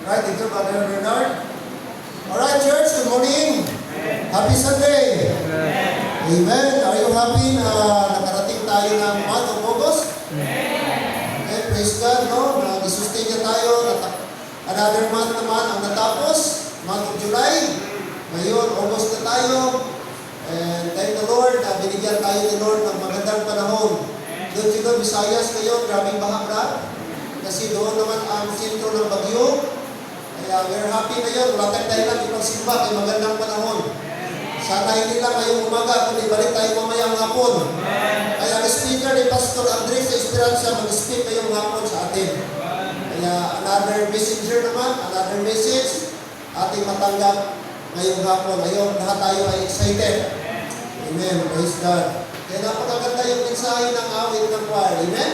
Right, ito Brother Bernard. Alright, church, good morning. Happy Sunday. Amen. Are you happy na nakarating tayo ng month of August? Okay, praise God, no? Nag-sustain niya tayo. Another month naman ang natapos. Month of July. Ngayon, August na tayo. And thank the Lord na binigyan tayo ni Lord ng magandang panahon. Doon siguro, Visayas ngayon, grabing bahagda. Kasi doon naman ang sentro ng bagyo. Kaya we're happy ngayon. Wala tayong dahilan ipagsimba kay magandang panahon. Sana hindi lang ngayong umaga, kundi balik tayo mamayang hapon. Kaya ang speaker ni Pastor Andres sa Esperanza mag-speak ngayong hapon sa atin. Kaya another messenger naman, another message, ating matanggap ngayong hapon. Ngayon, lahat tayo ay excited. Amen. Praise God. Kaya napakaganda yung mensahe ng awit ng choir. Amen?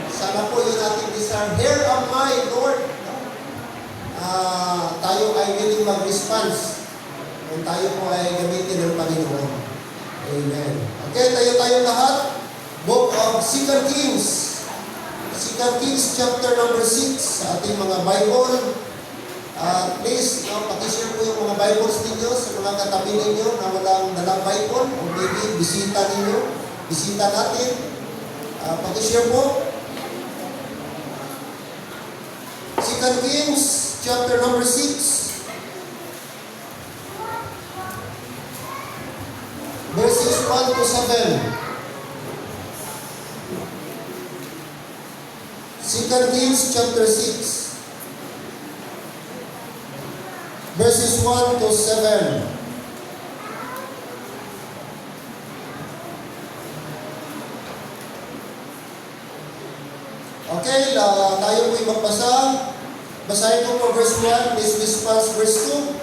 Sana po yun ating desire. Here am I, Lord. Tayo ay willing mag-response kung tayo po ay gamitin ng Panginoon. Amen. Okay, tayo lahat. Book of 2 Kings. 2 Kings chapter number 6 sa ating mga Bible. Please, pakishare po yung mga Bibles ninyo sa mga katabi ninyo na walang dalang Bible o maybe bisita ninyo. Bisita natin. Pakishare po. 2 Kings chapter number 6. Verses 1 to 7. 2 Kings chapter 6. Verses 1 to 7. Okay, tayo po'y magbasa. Basahin ko po verse 1, this response verse 2.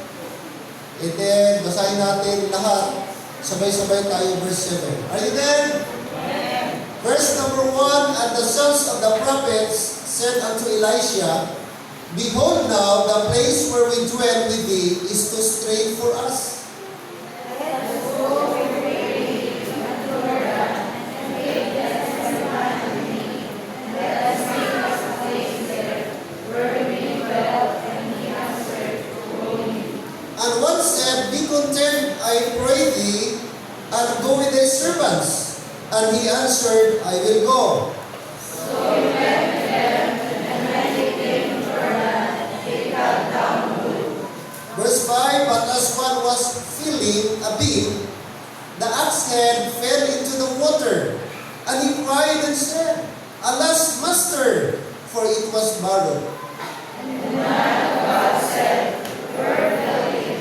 And then, basahin natin lahat. Sabay-sabay tayo verse 7. Are you there? Verse number 1, and the sons of the prophets said unto Elisha, Behold now, the place where we dwell with thee is too strait for us. And one said, Be content, I pray thee, and go with thy servants. And he answered, I will go. So he went with them, and when they came to Jordan, they cut down wood. Verse 5, But as one was filling a beam, the axe head fell into the water, and he cried and said, Alas, master, for it was borrowed. And the man of God said, Where fell it?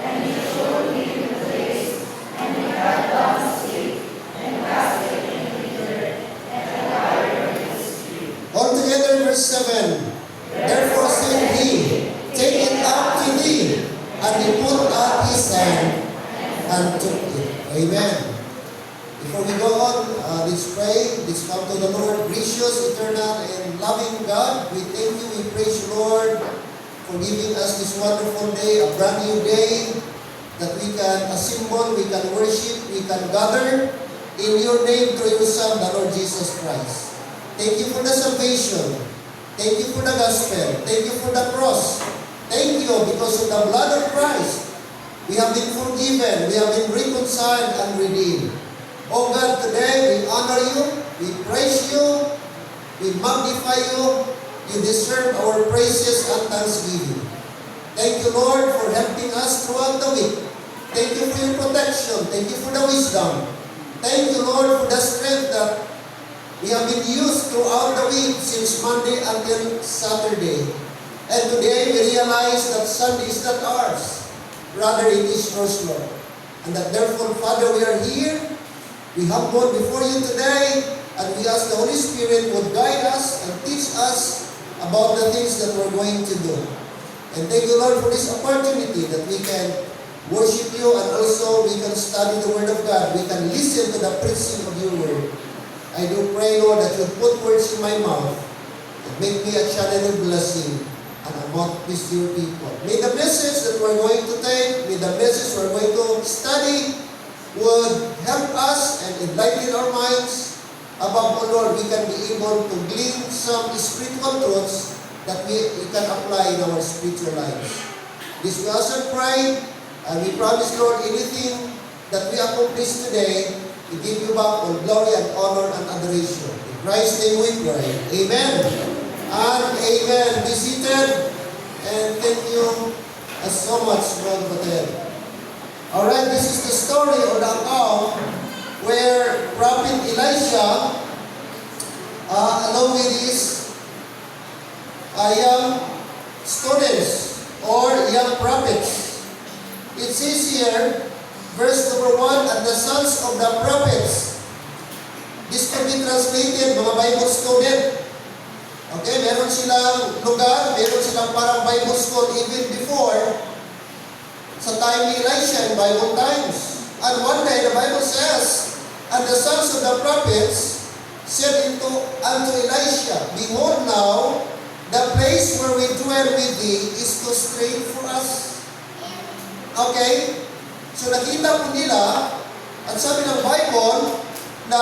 And he showed him the place, and he cut down a stick, and cast it into the earth, and the fire of his feet. Altogether, verse 7, Therefore said he, Take it up to thee. And he put out his hand, and took it. Amen. Before we go on, let's pray. Let's come to the Lord. Gracious, eternal, and loving God, we thank you, we praise you, Lord, for giving us this wonderful day, a brand new day, that we can assemble, we can worship, we can gather in your name through your Son, the Lord Jesus Christ. Thank you for the salvation. Thank you for the gospel. Thank you for the cross. Thank you because of the blood of Christ. We have been forgiven. We have been reconciled and redeemed. Oh God, today we honor you, we praise you, we magnify you. You deserve our praises and thanksgiving. Thank you, Lord, for helping us throughout the week. Thank you for your protection. Thank you for the wisdom. Thank you, Lord, for the strength that we have been used throughout the week since Monday until Saturday. And today we realize that Sunday is not ours. Rather, it is yours, Lord. And that therefore, Father, we are here. We humble before you today, and we ask the Holy Spirit would guide us and teach us about the things that we're going to do. And thank you, Lord, for this opportunity that we can worship you and also we can study the Word of God. We can listen to the preaching of your Word. I do pray, Lord, that you put words in my mouth and make me a channel of blessing and a mouthpiece to your people. May the message that we're going to take, may the message we're going to study would help us and enlighten our minds. Above all, Lord, we can be able to glean some spiritual truths that we can apply in our spiritual lives. This we also pray, and we promise, Lord, anything that we accomplish today, we give you back all glory and honor and adoration. In Christ's name we pray. Amen. And amen. Be seated. And thank you so much, Brother Patel. Alright, this is the story or the account where Prophet Elisha, along with his young students or young prophets. It says here, verse number 1, and the sons of the prophets. This can be translated, mga Bible student. Okay, meron silang lugar, meron silang parang Bible school even before, sa time ni Elisha in Bible times. And one day, the Bible says, and the sons of the prophets said unto Elisha, behold now, the place where we dwell with thee is too strait for us. Okay? So nakita po nila, at sabi ng Bible, na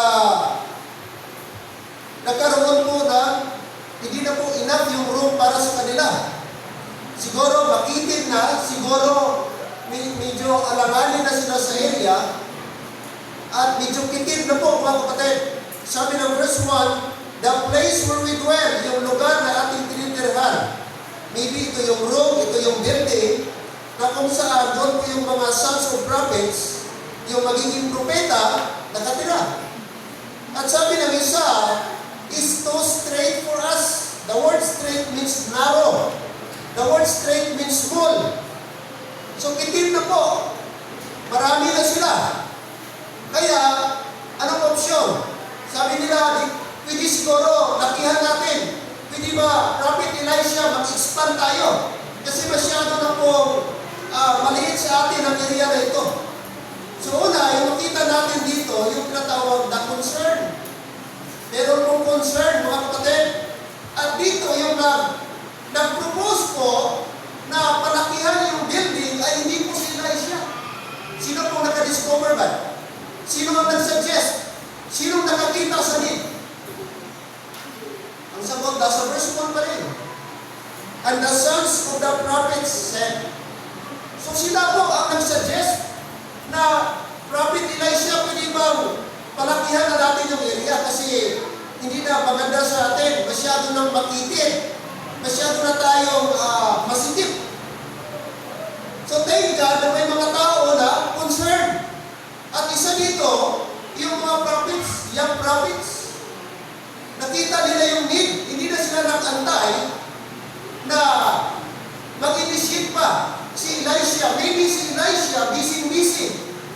nagkaroon po na hindi na po enough yung room para sa kanila. Siguro makitid na, siguro medyo alanganin na sila sa area, at medyo kitid na po mga kapatid. Sabi ng verse 1, the place where we dwell, yung lugar na ating tinitirhan. Maybe ito yung room, ito yung building, na kung saan doon po yung mga sons of prophets, yung magiging propeta, nakatira. At sabi ng isa, is too straight for us. The word straight means narrow. The word straight means small. So kitid na po. Marami na sila. Kaya, anong opsyon? Sabi nila, pwede siguro, lakihan natin. Pwede ba, Prophet Elisha, mag-expand tayo? Kasi masyado na po maliit sa atin ang area na ito. So una, yung makita natin dito, yung tinatawag na concern. Meron pong concern, mga kapatid. At dito, yung nag-propose po na palakihan yung building ay hindi po si Elisha. Sino pong nakadiscover ba? Sino ang nag-suggest? Sino nakakita sa need? Ang sagot, nasa verse 1 pa rin. And the sons of the prophets said, so sila po ang nag-suggest na Prophet Elisha, pwede bang palakihan na natin yung area kasi hindi na maganda sa atin, masyado nang makitid, masyado na tayong masikip. So thank God na may mga tao na concerned. At isa dito, yung mga prophets, young prophets, nakita nila yung need, hindi na sila nag-antay na mag-initiate pa si Elisha. Maybe si Elisha, busy.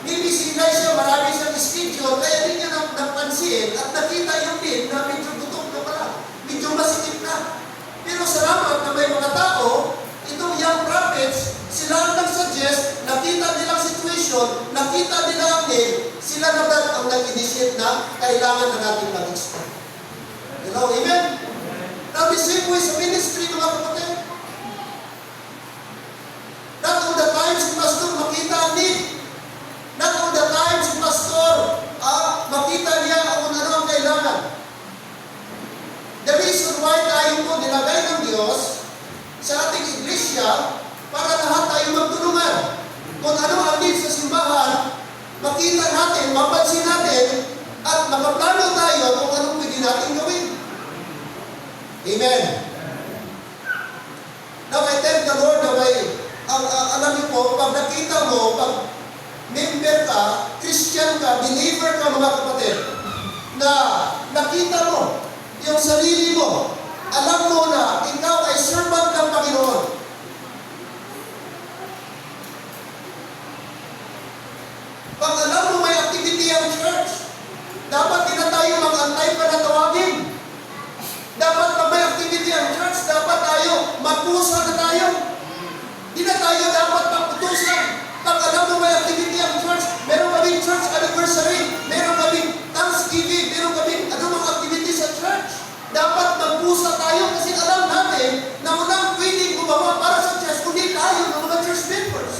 Maybe si Elisha, marami siyang schedule, kaya hindi niya napansin at nakita yung need na medyo gutom na pala, medyo masikip na. Pero salamat na may mga tao, itong young prophets, sila ang nag-suggest, nakita nilang situation, nakita nila ang need, sila naman ang nag-initiate na kailangan na natin mag-expand. Hello, amen? Now, the same way sa ministry, mga kapatid. Not all the time si pastor makita ang need. Not all the time si pastor makita niya kung ano ang kailangan. The reason why tayo po nilagay ng Diyos sa ating iglesia para lahat tayo magtulungan. Kung ano ang need sa simbahan, makita natin, mapansin natin, at makaplano tayo kung anong pwede natin gawin. Amen. Now, I thank the Lord na may, alam niyo po, pag nakita mo, pag member ka, Christian ka, believer ka, mga kapatid, na nakita mo yung sarili mo, alam mo na ikaw ay servant ng Panginoon. Pag alam mo may activity ang church, dapat di na tayo mag-antay pa na tawagin. Dapat pag may activity ang church, dapat tayo magpusa na tayo. Di na tayo dapat magputusan. Pag alam mo may activity ang church, meron kaming church anniversary, meron kaming Thanksgiving, meron kaming anumang activity sa church. Dapat magpusa tayo kasi alam natin na walang pwedeng gumawa para sa church kundi tayo ng mga church members.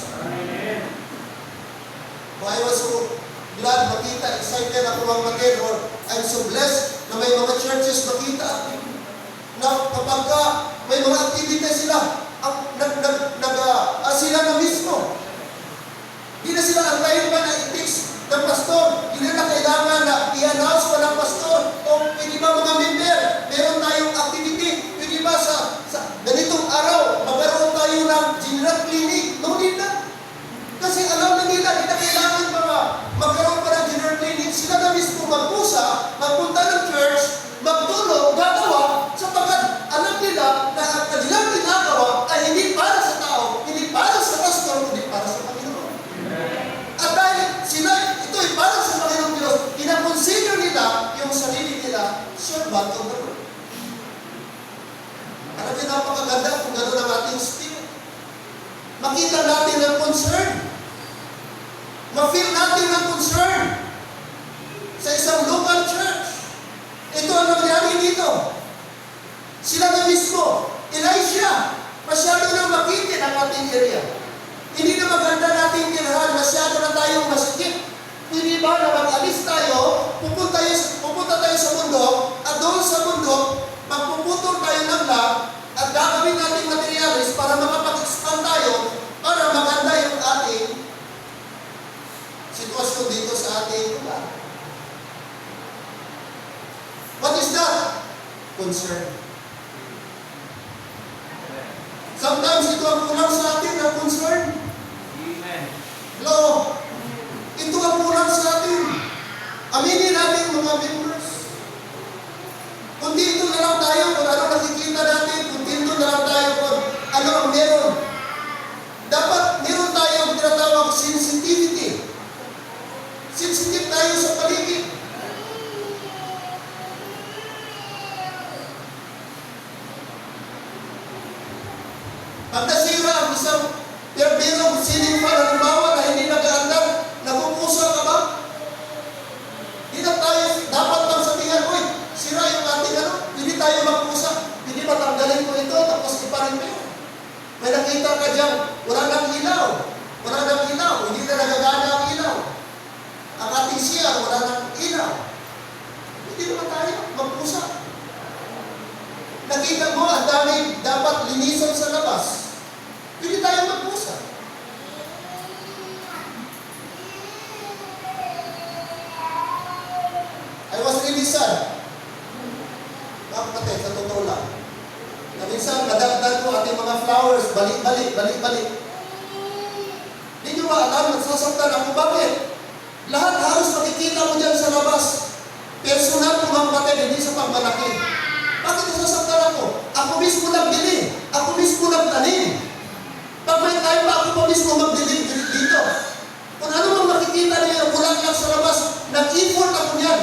I was so glad makita, excited ako mga kapatid, or I'm so blessed na may mga churches makita na kapag may mga activities sila, sila na mismo. Hindi na sila antayin pa na i-text ng pastor. Hindi na kailangan na i-announce pa ng pastor. O pwede ba mga member, meron tayong activity. Pwede ba sa ganitong araw, magkaroon tayo ng general clinic? No need na. Kasi alam na nila, hindi na kailangan pa magkaroon pa ng general clinic. Sila na mismo magpusa, magpunta ng church, magtulong, gagawa, sapagkat alam nila na ang kanilang ginagawa ay hindi para sa tao, hindi para sa pastor, kundi para sa Panginoon. At dahil sila, ito ay para sa Panginoon Diyos, kinakonsider nila yung sarili nila, servant of the Lord. Alam niyo, napakaganda kung gano'n ang ating spirit. Makita natin ang concern. Ma-feel natin ang concern sa isang local church. Ito ang nangyari dito. Sila na mismo, Elisha, masyado na makitin ang ating area. Hindi na maganda nating tirahan, masyado na tayong masikip. Hindi ba na mag-alis tayo, pupunta tayo sa bundok, at doon sa bundok, magpuputol tayo ng lab, at gagawin nating materialis para makapag-expand tayo, para maganda yung ating sitwasyon dito sa ating lugar. What is that? Concern. Sometimes ito ang kulang sa atin, ang concern. Amen. Hello? Ito ang kulang sa atin. Aminin natin mga members. Kung dito na lang tayo, kung ano nakikita natin, kung dito na lang tayo, kung ano ang meron. Dapat meron tayong tinatawag sensitivity. Sensitive tayo sa paligid. Pag nasira ang isang perberong ceiling fan, halimbawa na hindi nag-aandar, napupusa ka ba? Hindi na tayo, dapat lang sabihan, uy, sira yung ating ano, hindi tayo magpusa, hindi matanggalin ko ito, tapos ipa-repair. May nakita ka dyan, wala nang ilaw, hindi na nagagana ang ilaw. Ang ating siya, wala nang ilaw. Hindi naman tayo magpusa. Nakita mo, ang dami dapat linisan sa labas. Hindi tayo magpusa. I was really sad. Mga kapatid, sa totoo lang. Na minsan, nadagdag ko ating mga flowers, balik. Hindi nyo ba alam, nagsasaktan ako? Bakit? Lahat halos makikita mo dyan sa labas. Personal ko mga kapatid, hindi sa pagmalaki. Bakit nasasaktan ako? Ako mismo nagbili. Ako mismo nagtanim. Pag may time pa, ako pa mismo magdilim dito. Kung ano mang makikita niyo, bulaklak sa labas, nag-effort ako niyan.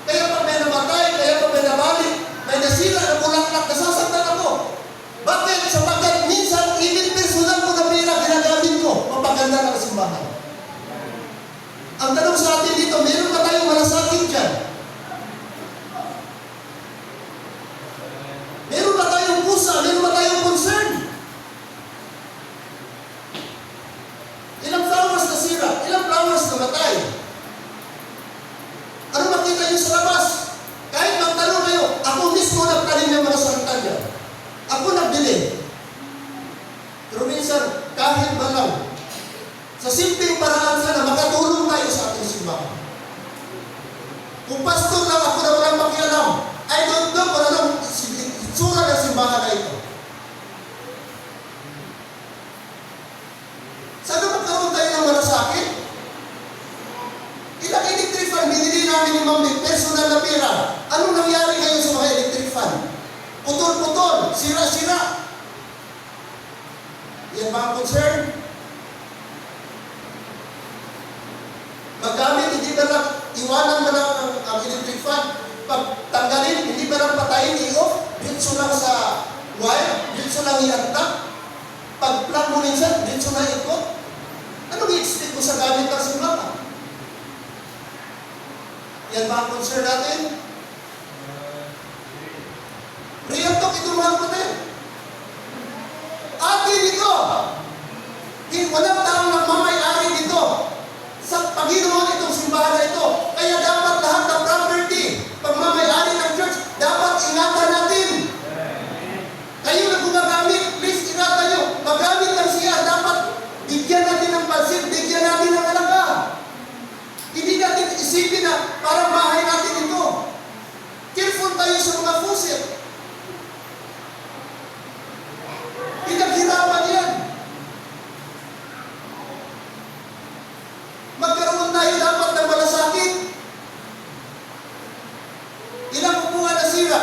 Kaya pag may namatay, kaya pag may nabalik, may nasira na bulaklak, nasasaktan ako. Bakit? Sapagkat minsan, even personal ko na pera, ginagamit ko, mapaganda ng simbahan. Ang tanong sa atin dito, meron ba tayong malasakit dyan? Meron ba tayong pusa? Meron ba tayong concern? Ilang flowers na sira? Ilang flowers na matay? Ano makita nyo sa labas? Kahit magtanong kayo, ako mismo nagtanim ng mga sangkal dyan. Ako nagbili. Pero minsan, kahit ba lang, sa simpleng paraan sana, makatulong tayo sa ating simbahan. Kung pastor lang ako na walang pakialam, I don't know kung anong itsura ng simbahan na ito. Sana magkaroon tayo ng malasakit? Ilang electric fan, binili namin ni Mami, personal na pera. Anong nangyari ngayon sa mga electric fan? Putol-putol, sira-sira. Yan ba ang concern? Magamit, hindi ba lang iwanan mo lang ang electric fan? Pag tanggalin, hindi ba lang patayin, i-off? Ditso lang sa wire, ditso lang i-antak. Pag plug mo minsan, ditso na ikot. Anong i-expect mo sa gamit ng simbahan? Yan ba ang concern natin? Real talk ito mga kapatid. Atin ito. Walang taong nagmamay-ari dito sa Panginoon itong simbahan na ito. Kaya dapat lahat ng property, pagmamay-ari ng church, dapat ingatan natin. Parang bahay natin ito. Careful tayo sa mga faucet. Pinaghirapan yan. Magkaroon tayo dapat ng malasakit. Ilang upuan na sira.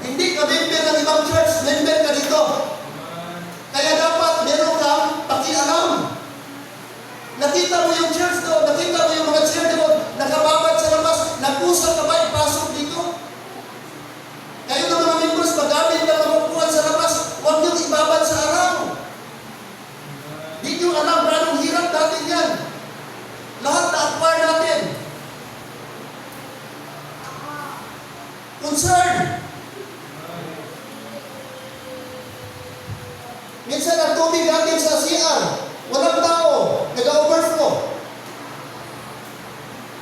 Hindi ka member ng ibang church, member ka dito. Kaya dapat meron kang pakialam. Nakita mo yung church doon, nakita mo yung mga chair doon, nakababad sa labas, nagpusa ka ba ipasok dito? Kayo ng mga members, magamit ng mga upuan sa labas, huwag niyong ibabad sa araw. Di nyo alam, anong hirap natin yan. Lahat na-acquire natin. Concern. Minsan ang tubig natin sa CR, walang tao, nag-overflow.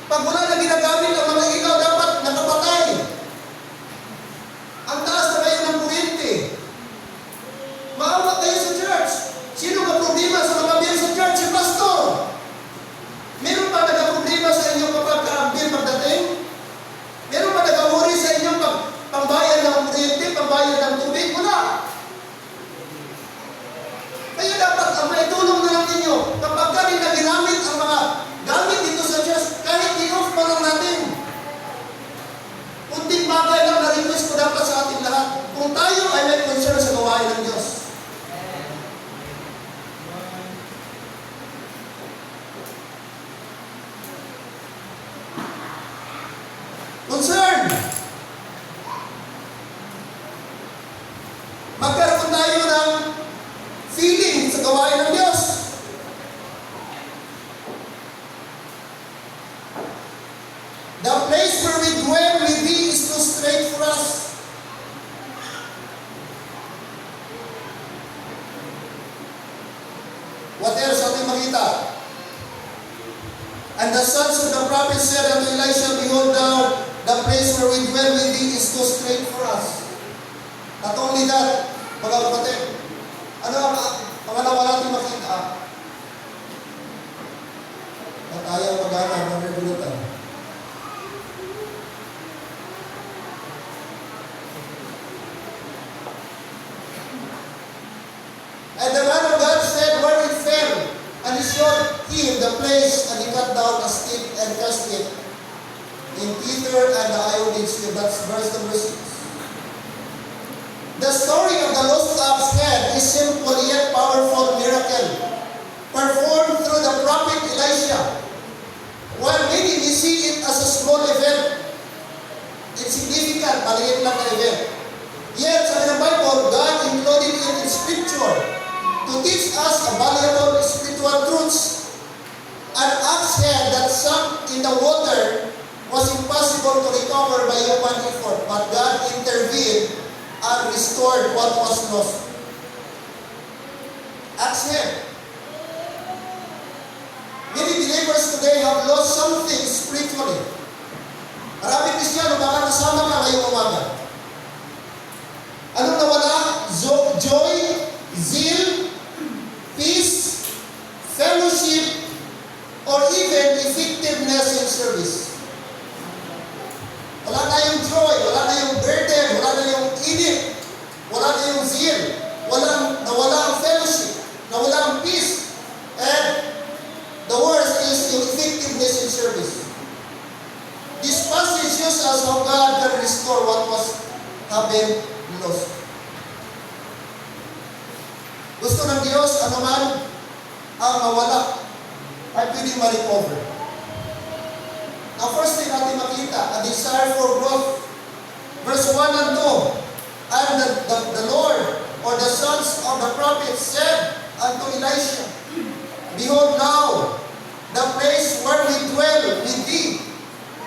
Pag wala na ginagamit ang mga ilaw, dapat nakapatay. Ang taas na kayo ng kuryente. Maawa kayo sa church. Sino ka problema sa mga bill sa church? Si pastor. Meron ba nagka-problema sa inyo kapag ka-bill pagdating? Meron ba nag-worry sa inyo pambayad ng kuryente, pambayad ng tubig? Wala. Kaya dapat ang maitulong na lang ninyo kapag kami na ginamit ang mga gamit dito sa church, kahit i-off pa lang natin. Kunting bagay lang na request ko dapat sa ating lahat. Kung tayo ay may concern sa gawain ng Diyos. Concern! Magkaroon tayo ng feeling sa gawain ng Diyos. The place where we dwell with Thee is too straight for us. What else ating makita? And the sons of the prophet said unto Elisha, Behold now, the place where we dwell with Thee is too straight for us. Not only that, mga kapatid, ano ang pangalawa natin makita? At ayaw mag-anak ng regulutan. And the man of God said, where it fell, and he showed him the place, and he cut down a stick and cast it in Peter and the iodine spear. That's verse number 6. The story of the lost ox head is simple yet powerful miracle performed through the prophet Elisha. While many may see it as a small event, it's significant, maliit lang na event. Yet, sa Bible, God included it in Scripture to teach us a valuable spiritual truths. An ox head that sunk in the water was impossible to recover by human effort, but God intervened and restored what was lost. Ox head. Many believers today have lost something spiritually. Maraming Kristiyano, baka kasama ka ngayong umaga. Anong nawala? Joy, zeal, peace, fellowship, or even effectiveness in service. Wala na yung joy, wala na yung burden, wala na yung init, wala na yung zeal, nawala ang fellowship, nawala ang peace, and the worst is yung effectiveness in service. This passage shows us how God can restore what have been lost. Gusto ng Diyos, anuman ang mawala ay pwedeng ma-recover. Now, first thing natin makita, a desire for growth. Verse 1 and 2, and the Lord, or the sons of the prophets, said unto Elisha, Behold now, the place where we dwell with Thee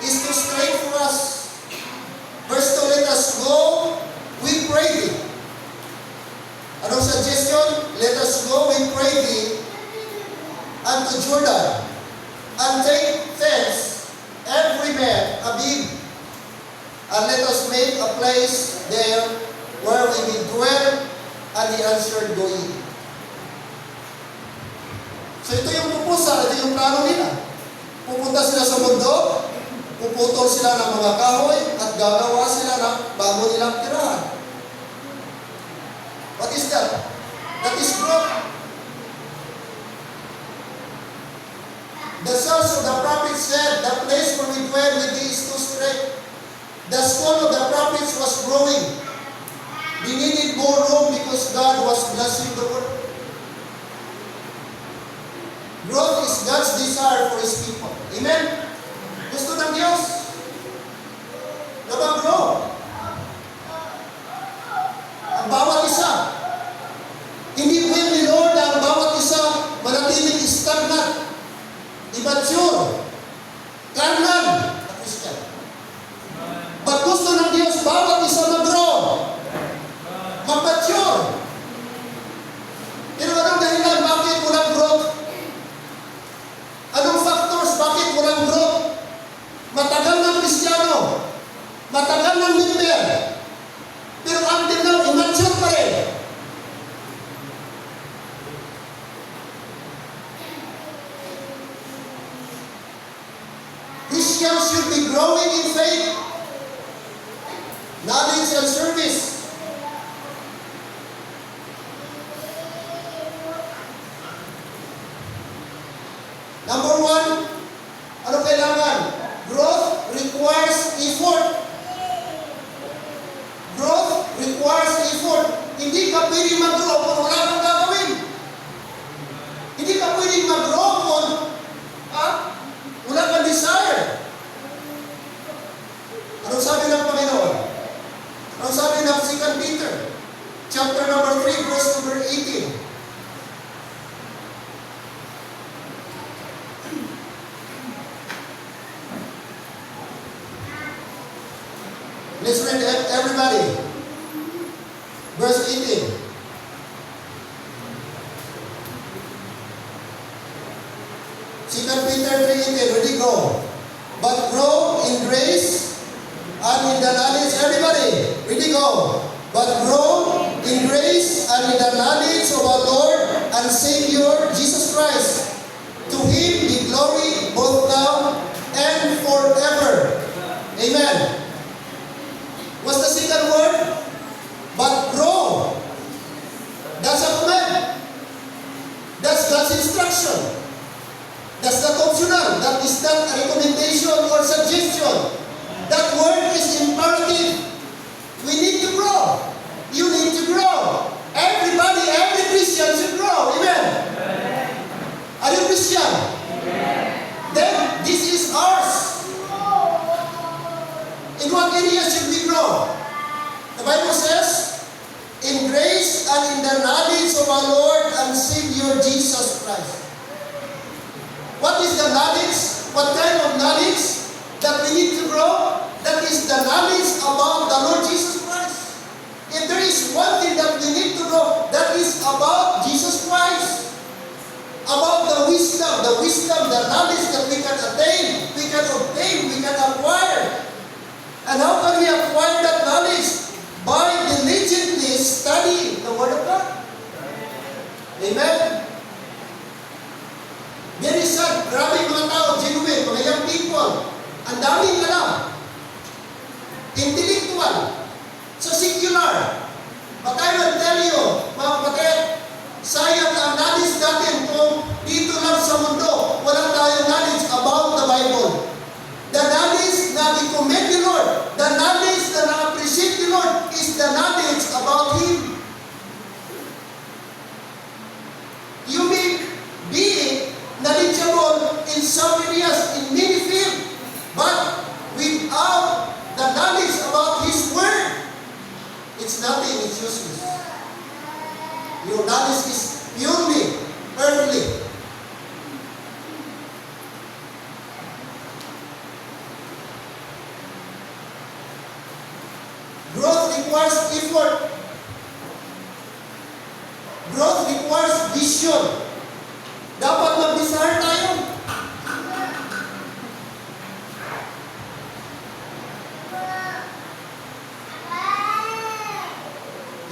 is too straight for us. Verse 2, let us go, we pray Thee. Anong suggestion? Let us go, we pray Thee, unto Jordan, and take thence every man a big, and let us make a place there where we may dwell, And he answered, go ye. So ito yung proposal, ito yung plano nila. Pupunta sila sa mundo, puputol sila ng mga kahoy, at gagawa sila ng bago nilang tirahan. What is that? That is growth. The sons of the prophet said, the place where we dwell with thee is too strait. The school of the prophets was growing. They needed more room because God was blessing the work. Growth is God's desire for His people. Amen? Gusto ng Diyos na mag-grow. Ang bawat isa. Hindi will ni Lord na ang bawat isa manatiling stagnant, immature, carnal, na Christian. But gusto ng Diyos bawat isa mag-grow, mag-mature. Pero anong dahilan bakit walang growth? Anong factors bakit walang growth? Matagal ng Kristiyano, matagal ng member, pero until now, immature pa rin. Christians should be growing in faith, knowledge, and service. Number one, ano kailangan? Growth requires effort. Growth requires effort. Hindi ka pwedeng mag-grow kung wala kang gagawin. Hindi ka pwedeng mag-grow kung wala kang desire. Anong sabi ng Panginoon? Anong sabi ng 2 Peter? Chapter number 3, verse number 18. Let's read everybody. Verse 18. Second Peter 3:18. Ready, go. But grow in grace and in the knowledge. Everybody, ready, go. But grow in grace and in the knowledge of our Lord and Savior Jesus Christ. To Him be glory both now and forever. Amen. What's the second word? But grow. That's a command. That's God's instruction. That's not optional. That is not a recommendation or suggestion. That word is imperative. We need to grow. You need to grow. Everybody, every Christian should grow. Amen. Are you Christian? Then this is ours. In what area should we grow? The Bible says, in grace and in the knowledge of our Lord and Savior Jesus Christ. What is the knowledge? What kind of knowledge that we need to grow? That is the knowledge about the Lord Jesus Christ. If there is one thing that we need to grow, that is about Jesus Christ. About the wisdom, the knowledge that we can attain, we can obtain, we can acquire. And how can we acquire that knowledge? By diligently studying the Word of God. Amen? Very sad, grabe mga tao, genuine, mga young people. Ang daming alam. Intellectual. So secular. But I will tell you, mga kapatid, sayang ang knowledge natin kung dito lang sa mundo, walang tayong knowledge about the Bible. The knowledge na we-commend the Lord, the knowledge na na-appreciate the Lord is the knowledge about Him. You may be knowledgeable in some areas, in many fields, but without the knowledge about His Word, it's nothing, it's useless. Your knowledge is purely earthly. Growth requires effort. Growth requires vision. Dapat mag-desire tayo.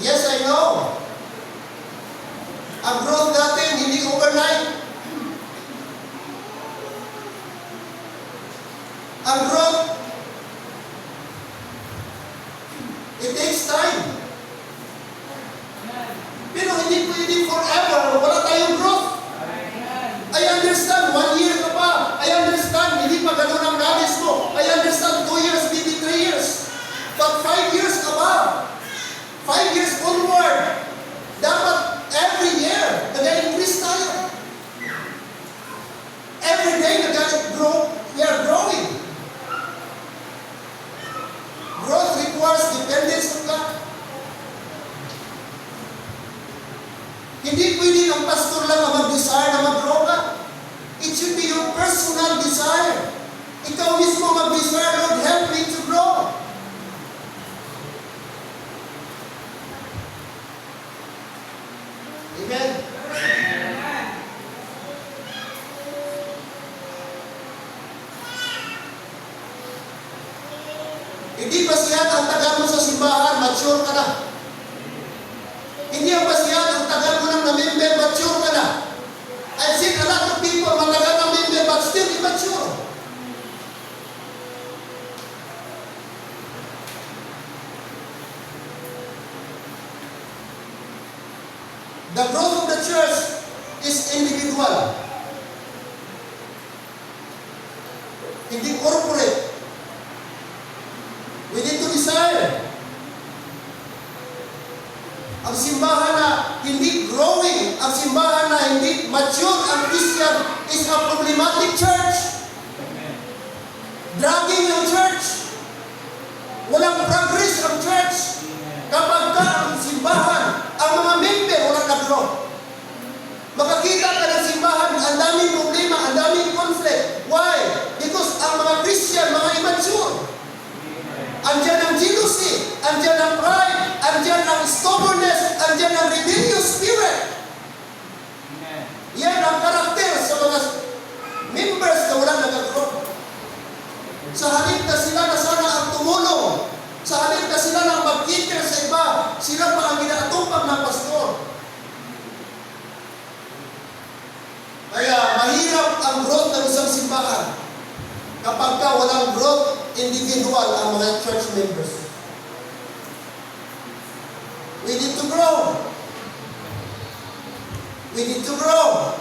Yes, I know. I understand, 1 year ka pa. I understand, hindi pa ganun ang knowledge mo. I understand, 2 years, maybe 3 years. But 5 years above, 5 years onward, dapat every year, nag-increase tayo. Every day, nag-grow, we are growing. Growth requires dependence on God. Hindi pwede ang pastor lang ang mag-desire na mag-grow ka. It should be your personal desire. Ikaw mismo mag-desire, Lord, help me to grow. Amen? Hindi basihan ang tagal mo sa simbahan, mature ka na. Hindi ang basihan ang tagal mo ng na-member, mature ka na. I've seen a lot of people matagal na member but still immature. The growth of the church is individual. Hindi corporate. We need to desire. Ang simbahan na hindi growing, ang simbahan na hindi mature ang Christian is a problematic church. Dragging ang church. Walang progress ang church. Kapag ka ang simbahan, ang mga member walang nag-grow. Makakita ka ng simbahan, ang daming problema, ang daming conflict. Why? Because ang mga Christian, mga immature. Andiyan ang jealousy, andiyan ang pride, andiyan ang stubbornness, andiyan ang rebellious spirit. Yan ang karakter sa mga members na walang nag-grow. Sa halip na sila na sana ang tumulong, sa halip na sila na mag-cater sa iba, sila pa ang ginaatupag ng pastor. Kaya mahirap ang growth ng isang simbahan kapag ka walang growth individual ang mga church members. We need to grow. We need to grow.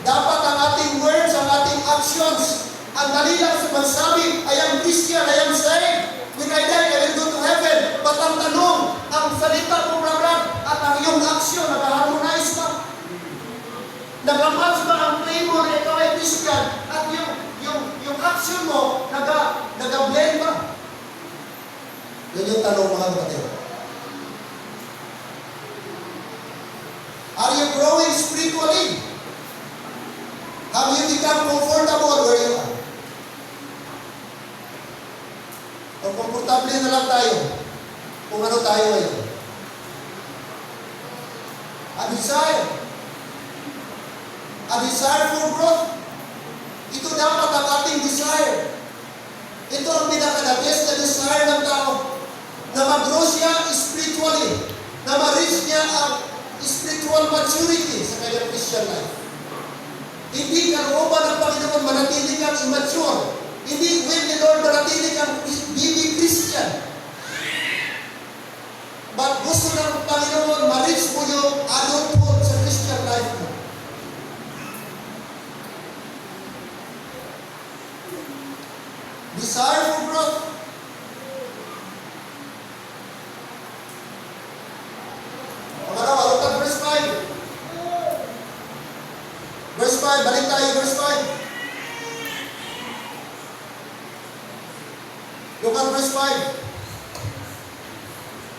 Dapat ang ating words, ang ating actions, ang dali lang sa magsabi, I am Christian, I am saved. When I die, I will go to heaven. But ang tanong, ang salita mo, brother, at ang iyong action, nag-harmonize ba? Nag-match ba ang claim mo na ikaw ay Christian at yung action mo, nag-blend ba? Yun yung tanong, mga kapatid. Are you growing spiritually? Have you become comfortable where you are? Kung komportable na lang tayo, kung ano tayo ngayon. A desire for growth. Ito dapat ang ating desire. Ito ang pinaka-best na desire ng tao. Na mag-grow siya spiritually. Na ma-reach niya ang spiritual maturity sa kanyang Christian life. Hindi kalooban ng Panginoon manatili kang immature. Hindi will the Lord manatili kang baby Christian. But gusto ng Panginoon ma-reach mo yung adulthood sa Christian life mo. Desire for growth. Pangalawa, look at verse 5. Verse 5, balik tayo, verse 5. Look at verse 5.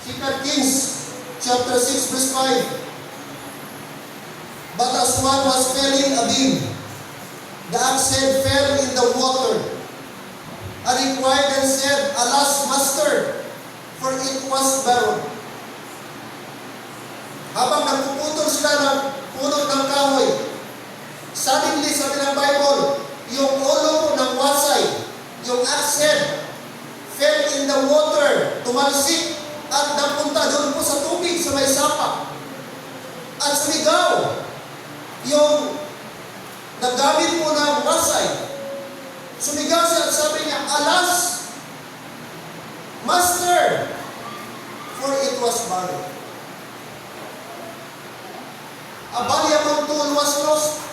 2 Kings, chapter 6, verse 5. But as one was felling a beam, the axe head fell in the water. And inquired and said, Alas, master, for it was barren. Habang nagpuputol sila ng puno ng kahoy, suddenly, sabi ng Bible, yung ulo ng wasay, yung axe head, fell in the water, tumalsik, at napunta doon po sa tubig, sa may sapa. At sumigaw, yung nagamit po ng wasay, sumigaw siya at sabi niya, Alas, master, for it was barren. A valuable tool was lost.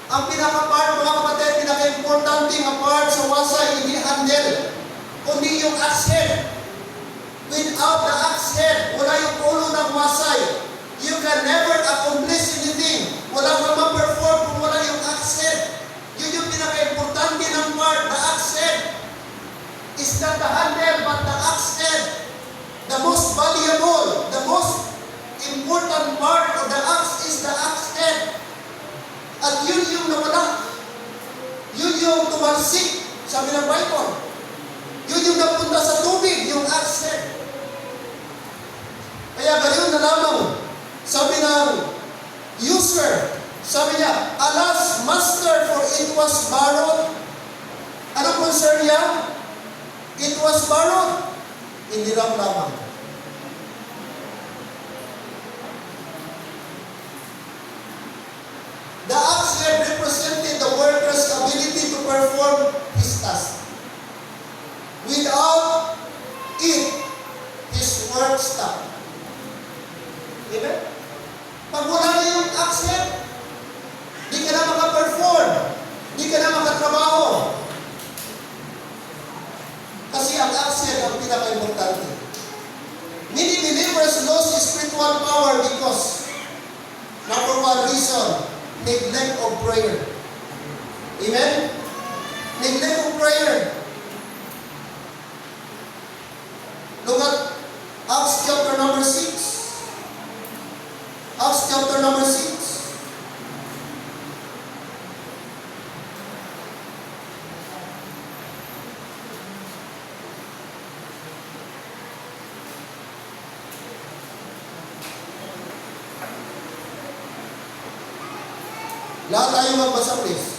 Ang pinaka-part, mga kapatid, pinaka-importante nga part sa wasay, hindi handle, kundi yung axe head. Without the axe head, wala yung ulo ng wasay. You can never accomplish anything. Wala kang ma-perform kung wala yung axe head. Yun yung pinaka-importante ng part, the axe head. Is not the handle, but the axe head. The most valuable, the most important part of the axe is the axe head. At yun yung nawala. Yun yung tumalsik, sabi ng Bible. Yun yung napunta sa tubig, yung axe head. Kaya gayon na lamang, sabi ng user, sabi niya, alas, master, for it was borrowed. Ano concern niya? It was borrowed. Hindi lamang. The axe head represented the worker's ability to perform his task. Without it, his work stopped. Amen? Pag wala na yung axe head, di ka na makaperform, di ka na makatrabaho. Kasi ang axe head ang pinaka-importante. Many believers lose spiritual power because, number one reason, neglect of prayer. Amen? Neglect of prayer. Look at Acts chapter number 6. Acts chapter number 6. Lahat tayo magbasa, please.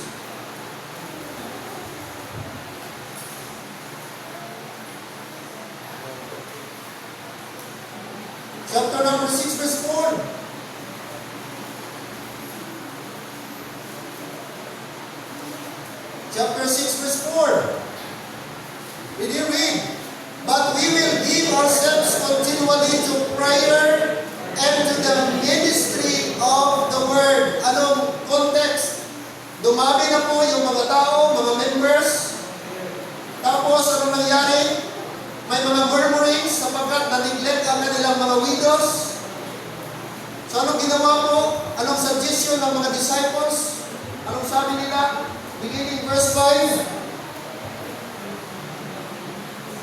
Chapter number 6, verse 4. Chapter 6, verse 4. Did you read? But we will give ourselves continually to prayer and to the ministry of the word. Anong context? Dumami na po yung mga tao, mga members. Tapos, ano nangyari? May mga murmurings sapagkat na-neglect ang kanilang mga widows. So, anong ginawa po? Anong suggestion ng mga disciples? Anong sabi nila? Beginning verse 5.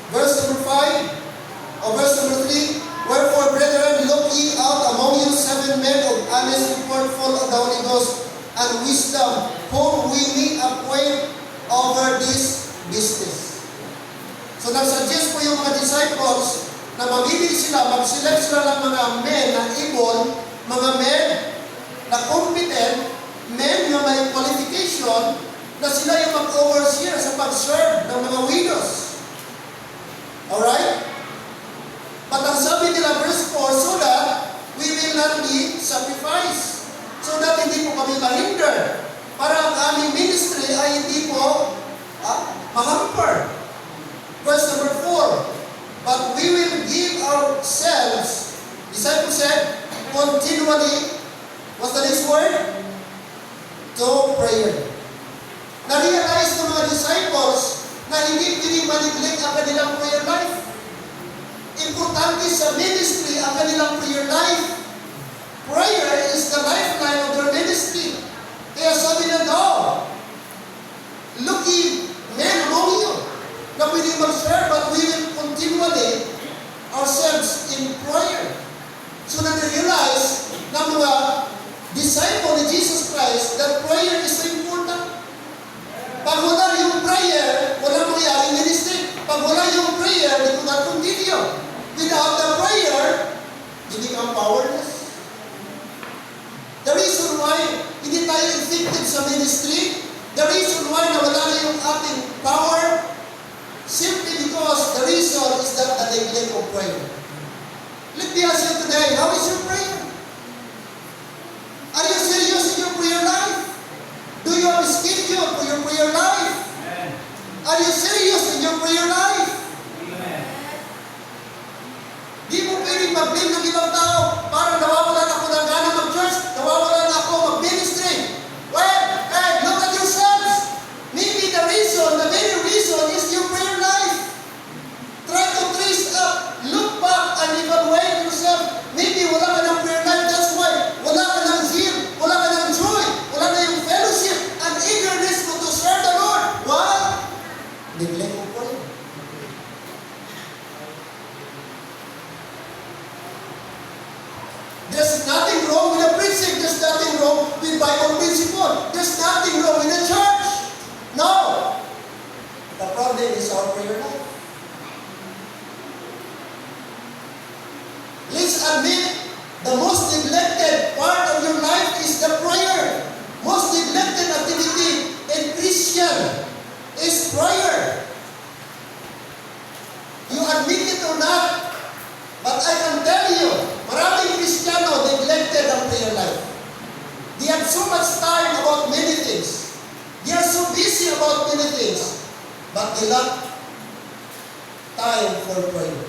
Verse number 5. O verse number 3. Wherefore, brethren, look ye out among you 7 men of honest report, full of the Holy Ghost and wisdom, whom we may appoint over this business. So, nag-suggest po yung mga disciples na mamili sila, mag-select sila ng mga men na able, mga men na competent, men na may qualification, na sila yung mag-overseer sa pag-serve ng mga widows. Alright? But ang sabi nila, verse 4, so that we will not be sacrificed. So that hindi po kami mahinder. Para ang aming ministry ay hindi po mahamper. Verse number 4, but we will give ourselves, disciples said, continually, what's the next word? To prayer. Na-realize ng mga disciples na hindi pwedeng ma-neglect ang kanilang prayer life. Importante sa ministry ang kanilang prayer life. Prayer is the lifeline of their ministry. Kaya sabi na daw, look ye men among you, na pwede mag-share, but we will continually ourselves in prayer. So na realize ng mga disciple ni Jesus Christ that prayer is so important. Pag wala yung prayer, wala mangyayari ministry. Pag wala yung prayer, di ko na-continue. Without the prayer, hindi kang powerless. The reason why hindi tayo effective sa ministry, the reason why nawala na yung ating power, simply because the reason is that the neglect of prayer. Let me ask you today, how is your prayer? Are you serious in your prayer life? Do you have a schedule for your prayer life? Amen. Are you serious in your prayer life? Amen. Di mo pwedeng mag-blame ng ibang tao para nawawalan ako ng gana mag-church, nawawalan ako mag-ministry. Well, busy about many things, but they lack time for prayer.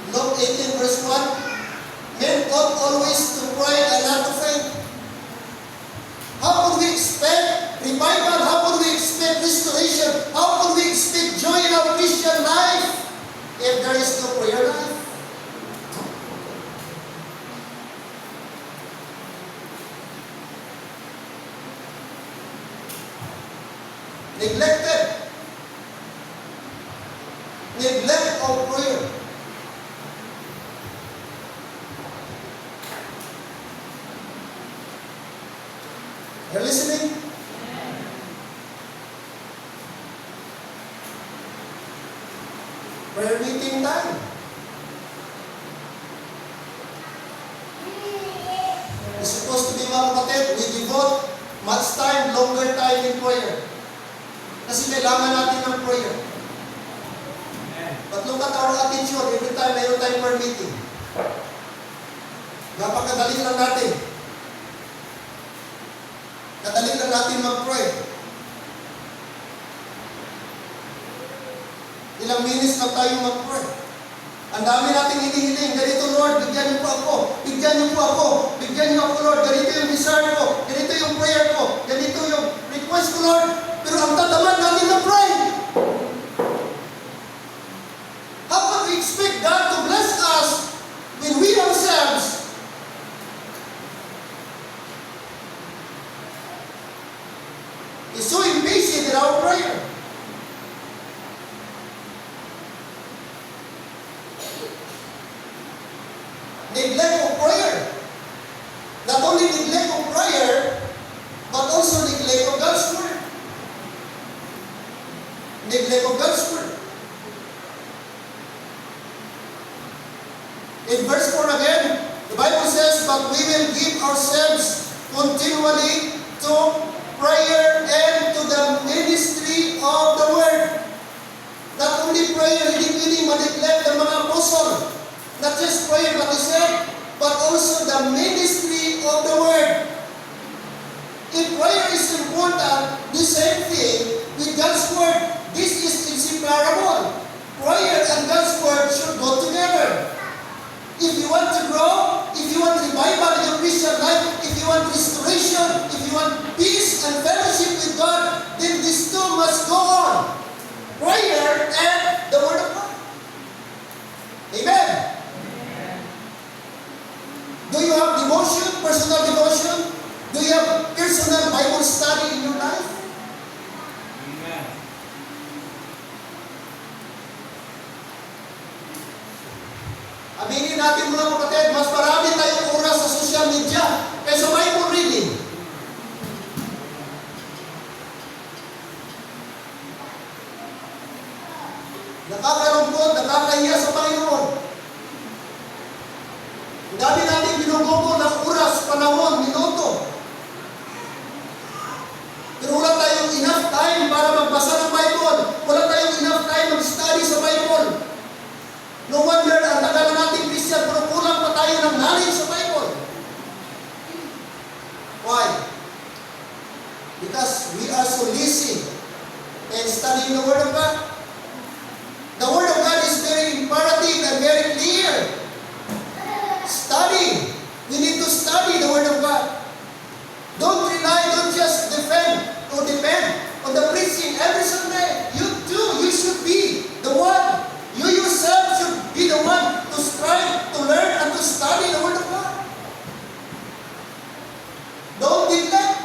Luke 18 verse 1, men ought always to pray and not to faint. How could we expect revival? How could we expect restoration? How could we expect joy in our Christian life if there is no prayer life? Neglected. Neglect of prayer. You're listening? Prayer meeting time. It's supposed to be, mga kapatid, we devote much time, longer time in prayer. Kasi kailangan natin ng prayer. But look at our attitude every time mayroon tayong prayer meeting. Napakadali lang natin. Kadali lang natin mag-pray. Ilang minutes lang tayo mag-pray. Ang dami nating hinihiling. Ganito, Lord, bigyan niyo po ako. Bigyan niyo po ako. Bigyan niyo ako, Lord. Ganito yung desire ko. Ganito yung prayer ko. Ganito yung request ko, Lord. Pero ang tataman natin mag-pray. How can we expect God to bless us when we ourselves is so impatient in our prayer? Neglect of prayer. Not only neglect of prayer, but also neglect of God's word. Neglect of God's word. In verse 4 again, the Bible says, but we will give ourselves continually to prayer and to the ministry of the word. Not only prayer, hindi pwedeng ma-neglect ng mga apostle. Not just prayer, but he said, but also the ministry of the word. If prayer is important, the same thing with God's word. This is inseparable. Prayer and God's word should go together. If you want to grow, if you want revival in your Christian life, if you want restoration, if you want peace and fellowship with God, then these two must go on. Prayer and the word of God. Amen. Do you have devotion, personal devotion? Do you have personal Bible study in your life? Amen. Aminin natin mga kapatid, mas marami tayong oras sa social media kaysa Bible reading. Nakakalungkot, nakakahiya sa Panginoon. Ang dami natin binugogo ng oras, panahon, minuto. Pero wala tayong enough time para magbasa ng Bible. Wala tayong enough time mag-study sa Bible. No wonder, ang tagal na natin Christian, pero kulang pa tayo ng knowledge sa Bible. Why? Because we are so lazy in studying the Word of God. The Word of God is very imperative and very clear. Study. We need to study the Word of God. Don't rely, don't just depend on the preaching every Sunday. You too, you should be the one. You yourself should be the one to strive, to learn, and to study the Word of God. Don't neglect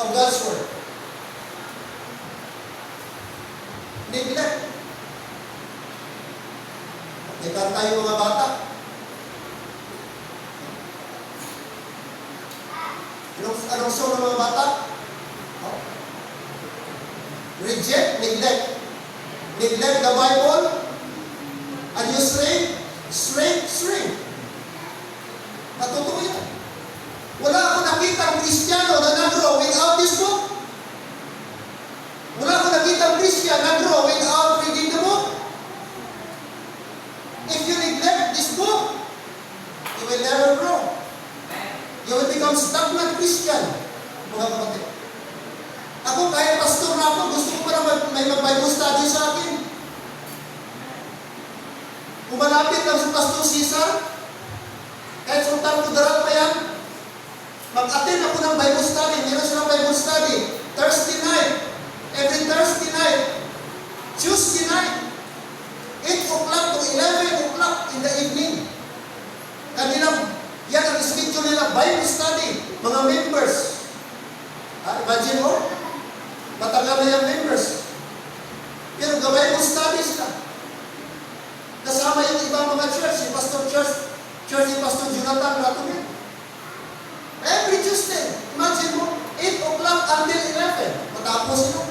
of God's Word. Neglect. Neglect tayo mga bata. Anong song ng mga bata? Reject, neglect. Neglect the Bible, and you shrink. Totoo yan. Wala akong nakitang Kristiyano na nag-grow without this book. Wala akong nakitang Christian nag-grow without reading the book. If you neglect this book, you will never grow. You will become become stagnant Christian, mga kapatid. Ako, kahit pastor na ako, gusto ko para may mag-Bible study sa akin. Kung malapit lang si Pastor Cesar, kahit Sultan Kudarat pa yan, mag-attend ako ng Bible study. Meron silang Bible study. Thursday night. Every Thursday night. Tuesday night. 8 o'clock to 11 o'clock in the evening. Kanilang, yan ang schedule nila, Bible study. Mga members. Imagine mo, matagal na yung members. Pero Bible study sila. Kasama yung ibang mga church, si Pastor Church ni Pastor Jonathan Ratumin. Every Tuesday, imagine mo, 8 o'clock until 11. Matapos ito.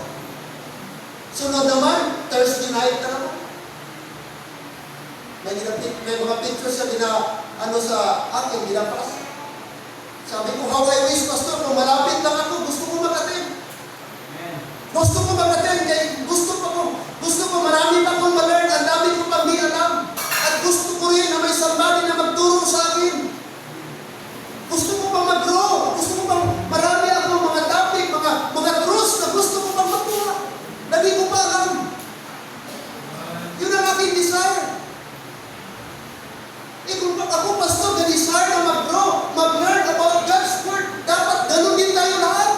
Sunod naman, Thursday night na naman. May mga pictures na sa akin, ginapas. Sabi ko, how I wish, Pastor, kung malapit lang ako, gusto ko mag-attend. Gusto ko mag-attend, kaya gusto ko marami pa akong ma-learn, ang dami ko pang di alam. At gusto ko rin na may somebody na magturo sa akin. Gusto ko pang mag-grow. Gusto ko pang marami akong mga topic, mga truths na gusto ko pang magturo. Lagi ko pa alam. Yun ang aking desire. Kung ako, Pastor, na-desire na mag-grow, mag-learn about God's Word, dapat ganun din tayo lahat.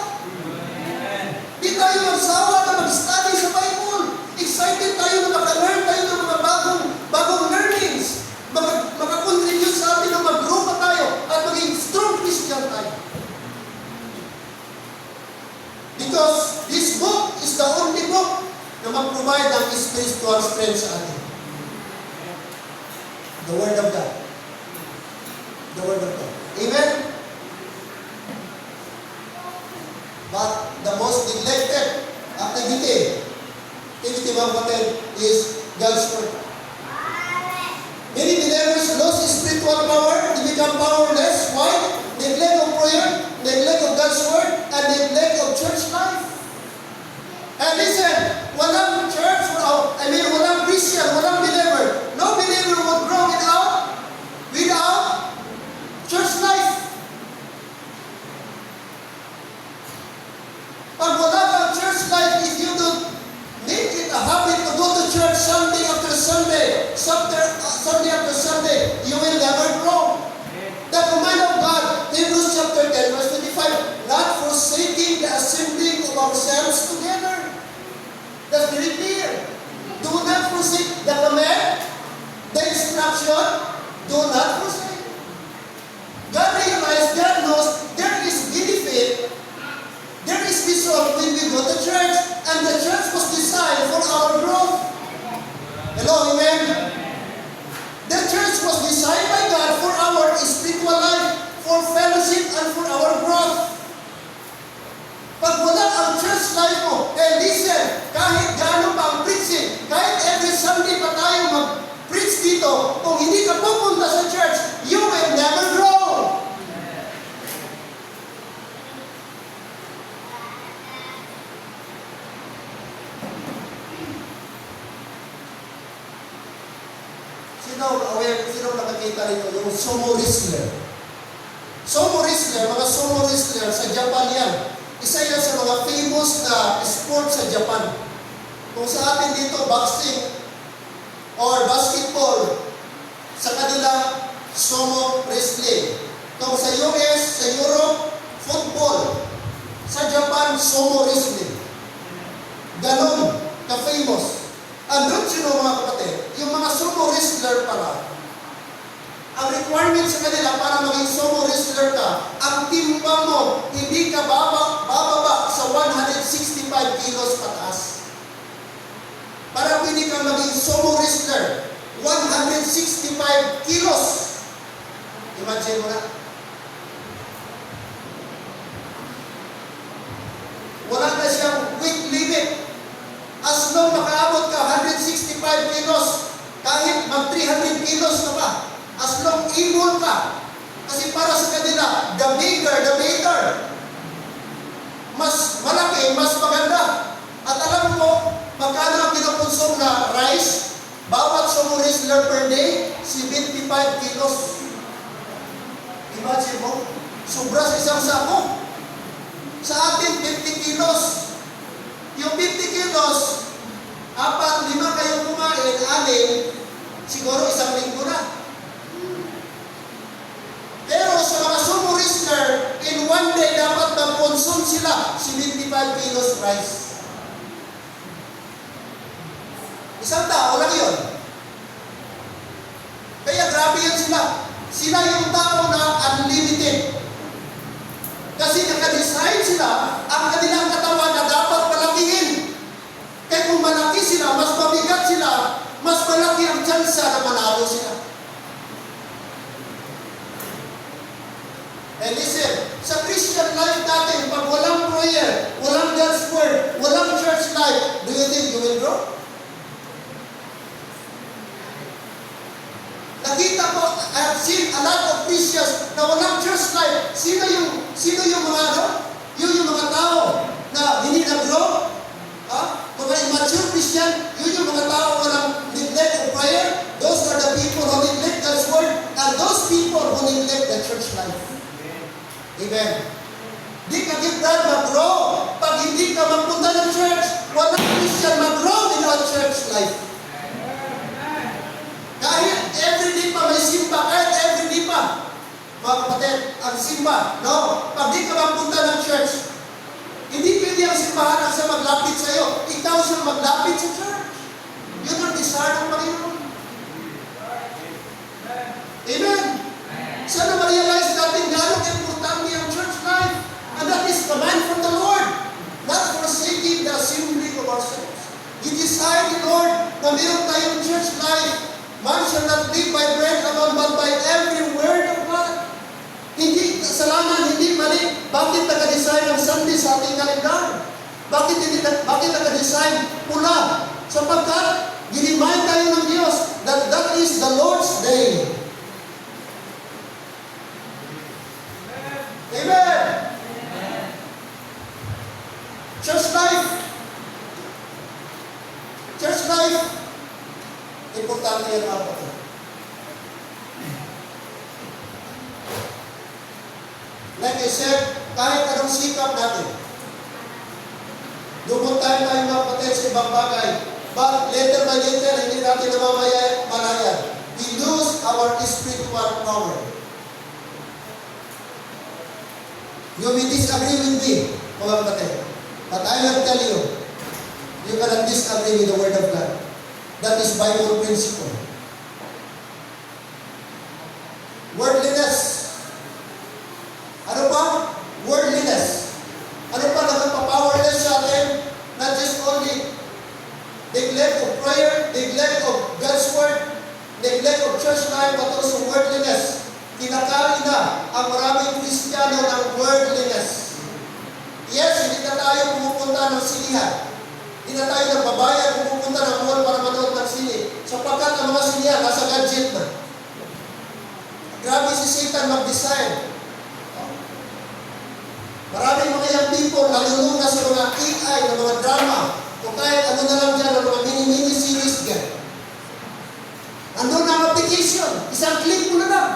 Di tayo magsawa na mag-study sa Bible. Excited tayo na maka-learn tayo ng mga bagong learnings. Maka-contribute sa atin na mag-grow pa tayo at maging strong Christian tayo. Because this book is the only book na mag-provide ng spiritual strength sa atin. The Word of God. The Word of God. Amen? But the most neglected activity mga kapatid, is God's Word. Many believers lose spiritual power, they become powerless. Why? Neglect of prayer, neglect of God's Word, and neglect of church life. And listen, walang church, walang Christian, walang believer. No believer would grow without church life. Pag wala kang church life, if you don't make it a habit to go to church Sunday after Sunday, Sunday after Sunday, you will never grow. The command of God, Hebrews chapter 10, verse 25, not forsaking the assembling of ourselves together. That's very clear. Do not forsake the command, the instruction, do not forsake. God realized, God knows, there is benefit, there is result when we go to church, and the church was designed for our growth. Hello, amen? The church was designed by God for our spiritual life, for fellowship, and for our growth. Pag wala ang church life mo, listen, kahit gano'n pa ang preaching, kahit every Sunday pa tayo mag-preach dito, kung hindi ka pupunta sa church, you will never grow. Sino nakakita rito? Yung sumo wrestler. Sumo wrestler, mga sumo wrestler sa Japan yan. Isa yan sa mga famous na sport sa Japan. Kung sa atin dito, boxing or basketball, sa kanila, sumo wrestling. Kung sa US, sa Europe, football. Sa Japan, sumo wrestling. Ganon ka-famous. Andun sino mga kapatid, yung mga sumo wrestler pala, ang requirement sa kanila para maging sumo wrestler ka, ang timbang mo, hindi ka bababa sa 165 kilos pataas. Para pwede kang maging sumo wrestler, 165 kilos. Imagine mo na. Wala na siyang weight limit. As long makaabot ka 165 kilos, kahit mag 300 kilos na ba, as long able ka. Kasi para sa kanila, the bigger, mas malaki, mas maganda. At alam mo, magkano ang pinaponsong na rice? Bawat sumo wrestler per day, 75 kilos. Imagine mo, Sobra sa isang sako. Sa atin, 50 kilos. Yung 50 kilos, 4-5 kayong kumain, 6, siguro 1 linggo na. Pero sa mga sumo wrestler, in one day dapat mag-consume sila 75 kilos rice. Isang tao lang yun. Kaya grabe yan sila. Sila yung tao na unlimited. Kasi nakadesign sila, ang kanilang katawan na dapat palakihin. Kaya kung malaki sila, mas mabigat sila, mas malaki ang tsansa na manalo sila. And listen, sa Christian life natin, pag walang prayer, walang God's word, walang church life, do you think you will grow? Nakita ko, I have seen a lot of Christians na walang church life. Sino yung mga yung mga tao na hindi nag-grow? Mga immature Christian, yun yung mga tao walang neglect of prayer. Those are the people who neglect God's word, and those people who neglect the church life. Amen. Di ka gibran mag-grow. Pag hindi ka magpunta ng church, walang Christian mag-grow without church life. Kahit everyday pa may simba, kahit everyday pa. Mga kapatid, ang simba, no? Pag di ka magpunta ng church, hindi pwede ang simbahan ang siya maglapit sa iyo. Ikaw siya maglapit sa church. Yun ang desire ng Panginoon. Amen. Sana ma-realize natin gano'ng importante ang church life. And that is command from the Lord. Not forsaking the assembly of ourselves. We desire the Lord na meron tayong church life. Man shall not live by bread alone, but by every word of God. Hindi kasalanan, hindi mali. Bakit naka-design ang Sunday sa ating kalendar? Bakit naka-design pula? Sapagkat, ginimayin tayo ng Diyos that that is the Lord's day. Amen! Church life. Church life. Importante yan mga kapatid. Like I said, kahit anong sikap natin, dumuntahan tayo mga kapatid sa ibang bagay, but later by later, hindi natin namamalayan. We lose our spiritual power. You may disagree with me, mga kapatid, but I will tell you, you cannot disagree with the Word of God. That is Bible principle. Worldliness. Ano pa? Worldliness. Ano pa nagpapowerless sa atin? Not just only neglect of prayer, neglect of God's Word, neglect of church life, but also worldliness. Kinakain na ang maraming Kristiyano ng worldliness. Yes, hindi na tayo pumupunta ng sinihan. Hindi na tayo nagbabayad kung pupunta ng mall para manood ng sine. Sapagkat ang mga sinihan nasa gadget na. Grabe si Satan mag-design. Maraming mga young people nalulunga sa mga AI, ng mga drama, o kahit ano na lang dyan, ng mga mini-mini series dyan. Andun ang application. Isang click mo na lang.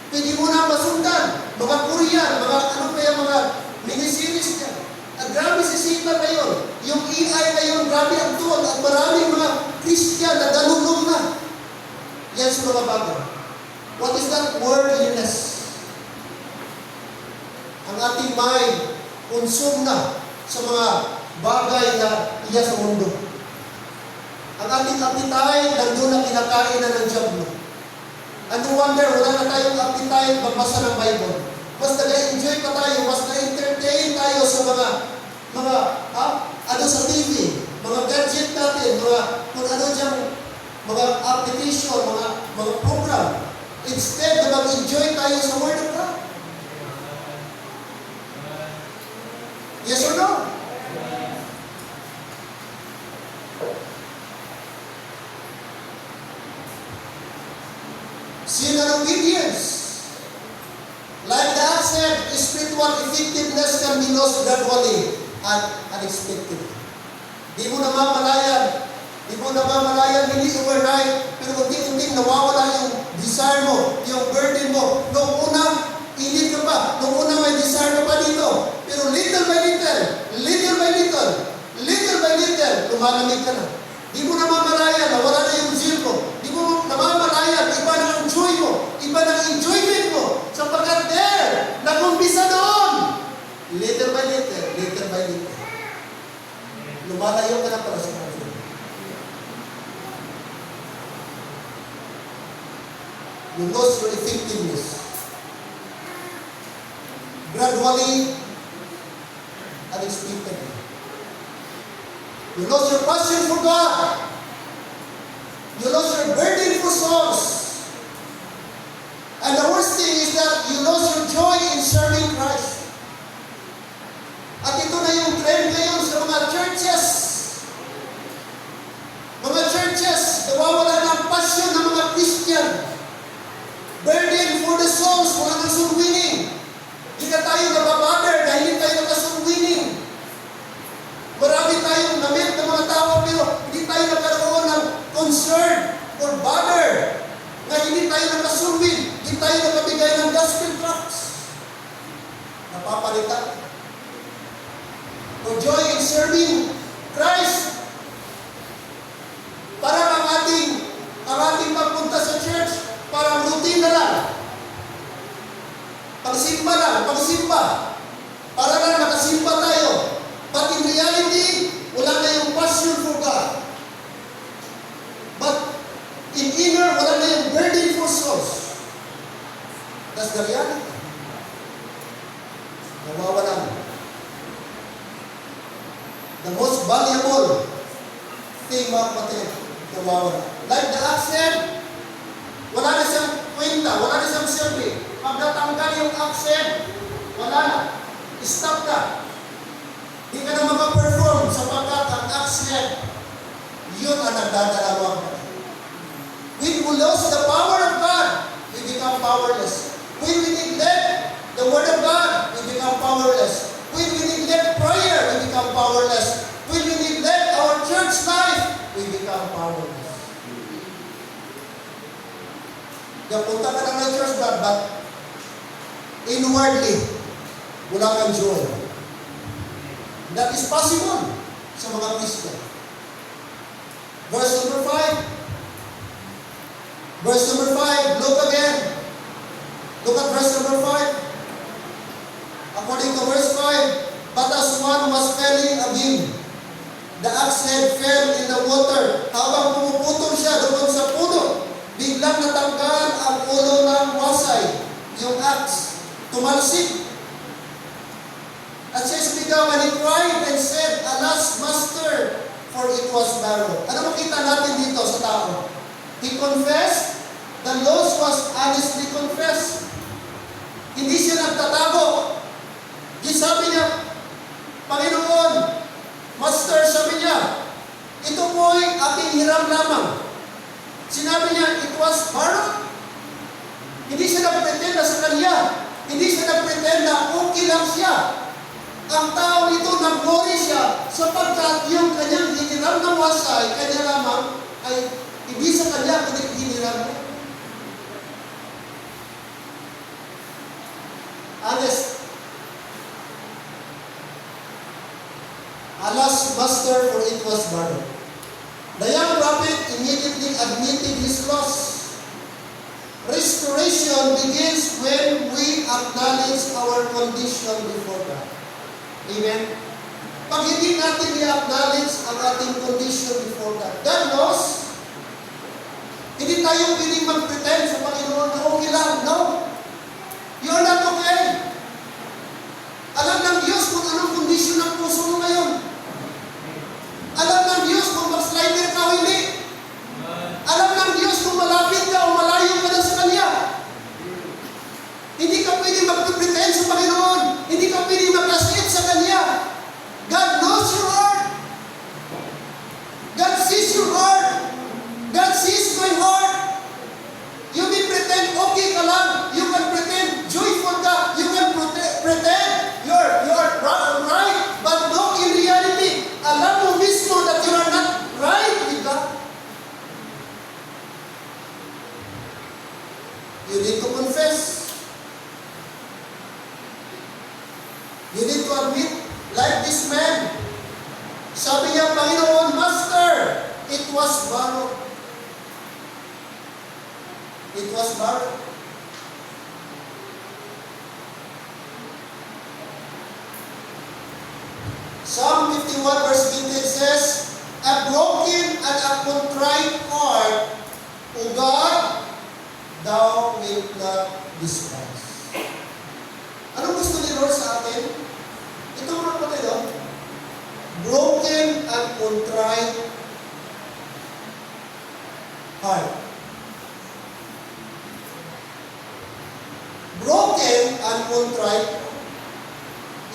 Pwede mo na masundan. Mga Korean, mga ano pa yung mga mini-series dyan. At grabe si Satan ngayon. Yung AI ngayon, grabe ang tuon. At maraming mga Christian na dalulong na. Yan sa mga bagay. What is that? Worldliness. Ang ating mind, consume na sa mga bagay na iya sa mundo. Ang ating appetite, nandun na kinakain na ng diablo. And no wonder, wala na tayong appetite magbasa ng Bible. Mas nag-enjoy pa tayo, mas na-entertain tayo sa mga ano sa TV, mga gadget natin, mga kung ano dyan, mga application, mga program. Instead na mag-enjoy tayo sa Word of God. Yes or no? Sin and obedience. Like the accent, spiritual effectiveness can be lost gradually and unexpectedly. Di mo namamalayan, hindi overnight, pero unti-unting nawawala yung desire mo, yung burden mo. Noong unang, init ka pa. Little by little. Lumalayo ka na para sa comfort. You lost your effectiveness. Gradually, unexpectedly. You lost your passion for God. You lost your burden for souls. And the worst thing is that you lost your joy in serving Christ. At ito na yung trend ngayon sa mga churches. Mga churches, nawawala ng passion ng mga Christian. Burden for the souls, for the soul winning. Hindi na tayo nababother dahil hindi tayo naka-soul winning. Marami tayong namit ng mga tao pero hindi tayo nagkaroon ng concern or bother na hindi tayo naka-soul win. Hindi tayo nakabigay ng gospel tracts. Napapalitan. For joy in serving Christ. Parang ang ating pagpunta sa church, parang routine na lang. Pagsimba. Para lang nakasimba tayo. But in reality, wala na yung passion for God. But in inner, wala na yung burden for souls. That's the reality. Nawawalan. The most valuable thing, mga kapatid, nawawalan. Like the accent, wala na siyang kwenta, wala na siyang silbi. Pag natanggal yung accent, wala na. Stop na. Hindi ka na makaperform sapagkat ang accent, yun ang nagdadalawang. When we lose the power of God, we become powerless. When we neglect the Word of God, we become powerless. When we neglect prayer, we become powerless. When we neglect our church life, we become powerless. Punta ka lang ng church, but inwardly, wala kang joy. That is possible sa mga Christian. Verse number 5. Look again. Look at verse number 5. According to verse 5, but as one was felling a beam, the axe head fell in the water. Habang pumuputol siya doon sa puno, biglang natanggal ang ulo ng wasay, yung axe, tumalsik. At siya sigaw, and he cried and said, Alas, Master, for it was narrow. Ano makita natin dito sa tao? He confessed, the loss was honestly confessed. Hindi siya nagtatago. Sabi niya, Panginoon, Master, sabi niya, ito po'y aking hiram lamang. Sinabi niya, it was borrowed. Hindi siya nagpretend na sa kanya. Hindi siya nagpretend na okay lang siya. Ang tao ito, nag-worry siya sapagkat yung kanyang hiniram ng wasay, kanya lamang, ay hindi sa kanya, kundi hiniram niya. Honest. Alas, Master, for it was borrowed. The young prophet immediately admitted his loss. Restoration begins when we acknowledge our condition before God. Amen? Pag hindi natin i-acknowledge ang ating condition before God, God knows. Hindi tayo piling mag-pretend sa Panginoon na okay lang. No. You're not okay. Alam ng Diyos kung anong condition ng puso mo ngayon. Alam ng Diyos kung backslider ka o hindi. Alam ng Diyos kung malapit ka o malayo ka na sa Kanya. Hindi ka pwede mag-pretend sa Panginoon. Hindi ka pwede mag-aslit sa Kanya. God knows your heart. God sees your heart. God sees my heart. You may pretend okay ka lang. You can pretend joyful ka. You can pretend you are right. But no, in reality, alam mo mismo that you are not right with God. You need to confess. You need to admit, like this man. Sabi niya, Panginoon, Master, it was borrowed. It was borrowed. Psalm 51 verse 20 says, a broken and a contrite heart, O God, Thou wilt not despise. Anong gusto ni Lord sa atin? Ito mga kapatid, broken and contrite heart. Broken and contrite,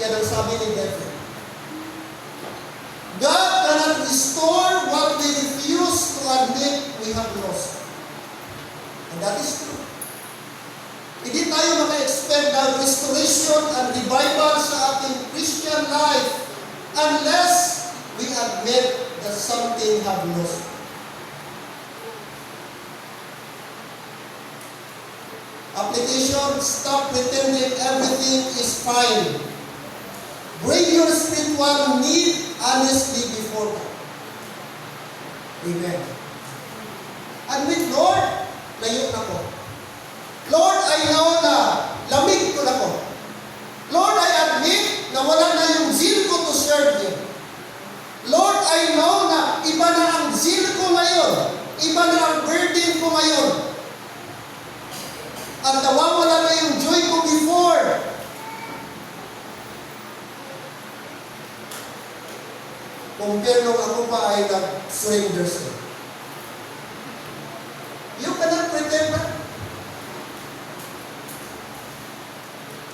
yan ang sabi ni David. God cannot restore what we refuse to admit we have lost. And that is true. Hindi tayo maka-expect ng restoration and revival sa ating Christian life unless we admit that something have lost. Application, stop pretending everything is fine. Bring your spiritual need honestly before God. Amen. Admit, Lord, layo na ko. Lord, I know na lamig ko na ko. Lord, I admit na wala na yung zeal ko to serve you. Lord, I know na iba na ang zeal ko ngayon. Iba na ang burden ko ngayon. At nawawala na yung joy ko before. Compare nung ako pa ay nag-surrender siya. You cannot pretend that.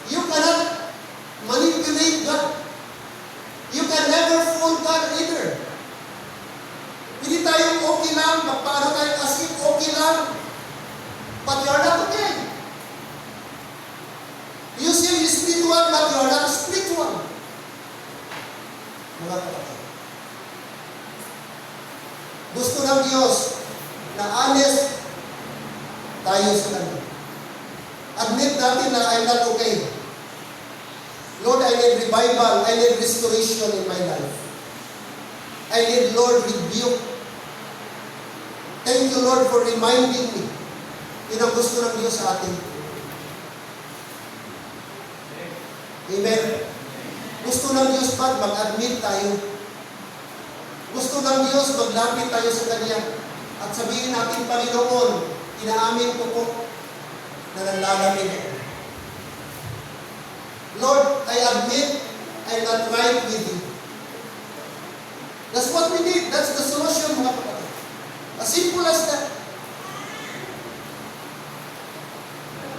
You cannot manipulate God. You can never fool God either. Hindi tayong okay lang, magpaano tayo as if okay lang, but you're not okay. You seem spiritual, but you're not spiritual. Mga kapatid. Gusto ng Diyos na honest tayo sa Kanya. Admit natin na I'm not okay. Lord, I need revival. I need restoration in my life. I need, Lord, rebuke. Thank you, Lord, for reminding me. Yun ang gusto ng Diyos sa atin. Amen. Gusto ng Diyos ba mag-admit tayo? Gusto ng Diyos maglapit tayo sa Kanya at sabihin natin, Panginoon, inaamin ko po na nanlalamig ako. Lord, I admit I'm not right with you. That's what we need. That's the solution, mga kapatid. As simple as that.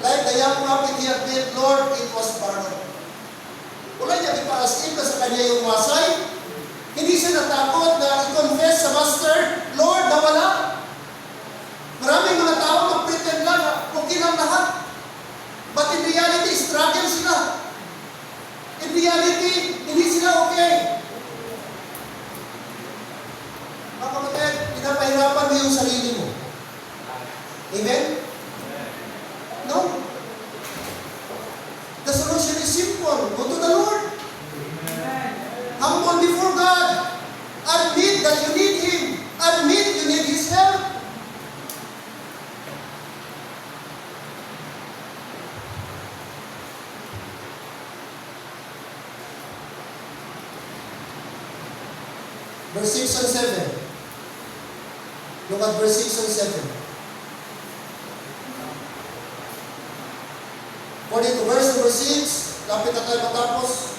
Like the young prophet, he admit, Lord, it was borrowed. Wala niya ipaasin na sa kanya yung wasay. Hindi siya natakot na i-confess sa Master, Lord, nawala. Maraming mga tao mag-pretend lang na okay lang lahat. But in reality, struggle sila. In reality, hindi sila okay. Mga kapatid, pinapahirapan mo yung sarili mo. Amen? No? The solution is simple. Go to the Lord. Humble before God. Admit that you need Him. Admit you need His help. Verse 6 and 7. Look at verse 6 and 7. According to verse number 6, lapit na tayo matapos.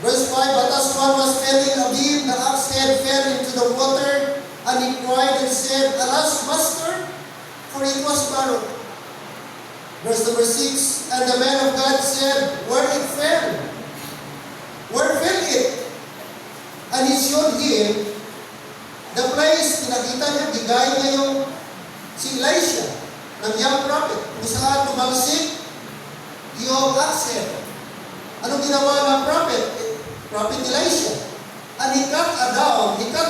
Verse 5, but as one was felling a beam, the axe head fell into the water, and he cried and said, Alas, Master, for it was borrowed. Verse number 6, and the man of God said, Where it fell? Where fell it? And he showed him the place. Pinakita niya, bigay niya yung si Elisha ng young prophet, kung saan tumalsik yung axe head. Anong ginawa ng prophet? Prophet Elisha. And he cut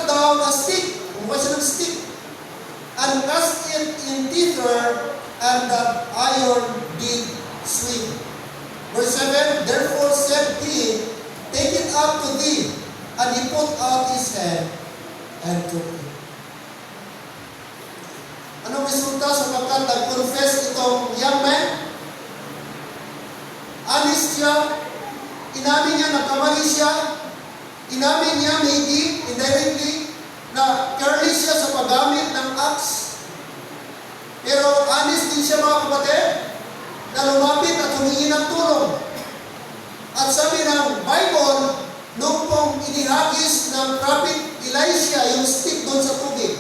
down a stick. Kumuha siya ng stick. And cast it in thither, and the iron did swing. Verse 7, therefore said he, Take it up to thee. And he put out his hand and took it. Anong resulta sapagkat nag-confess itong young man? Honest siya. In inamin niya nagkamali siya, inamin niya maybe indirectly na careless siya sa paggamit ng axe. Pero honest din siya mga kapatid, na lumapit at humingi ng tulong. At sabi ng Bible, nung pong inihagis ng prophet Elisha yung stick doon sa tubig,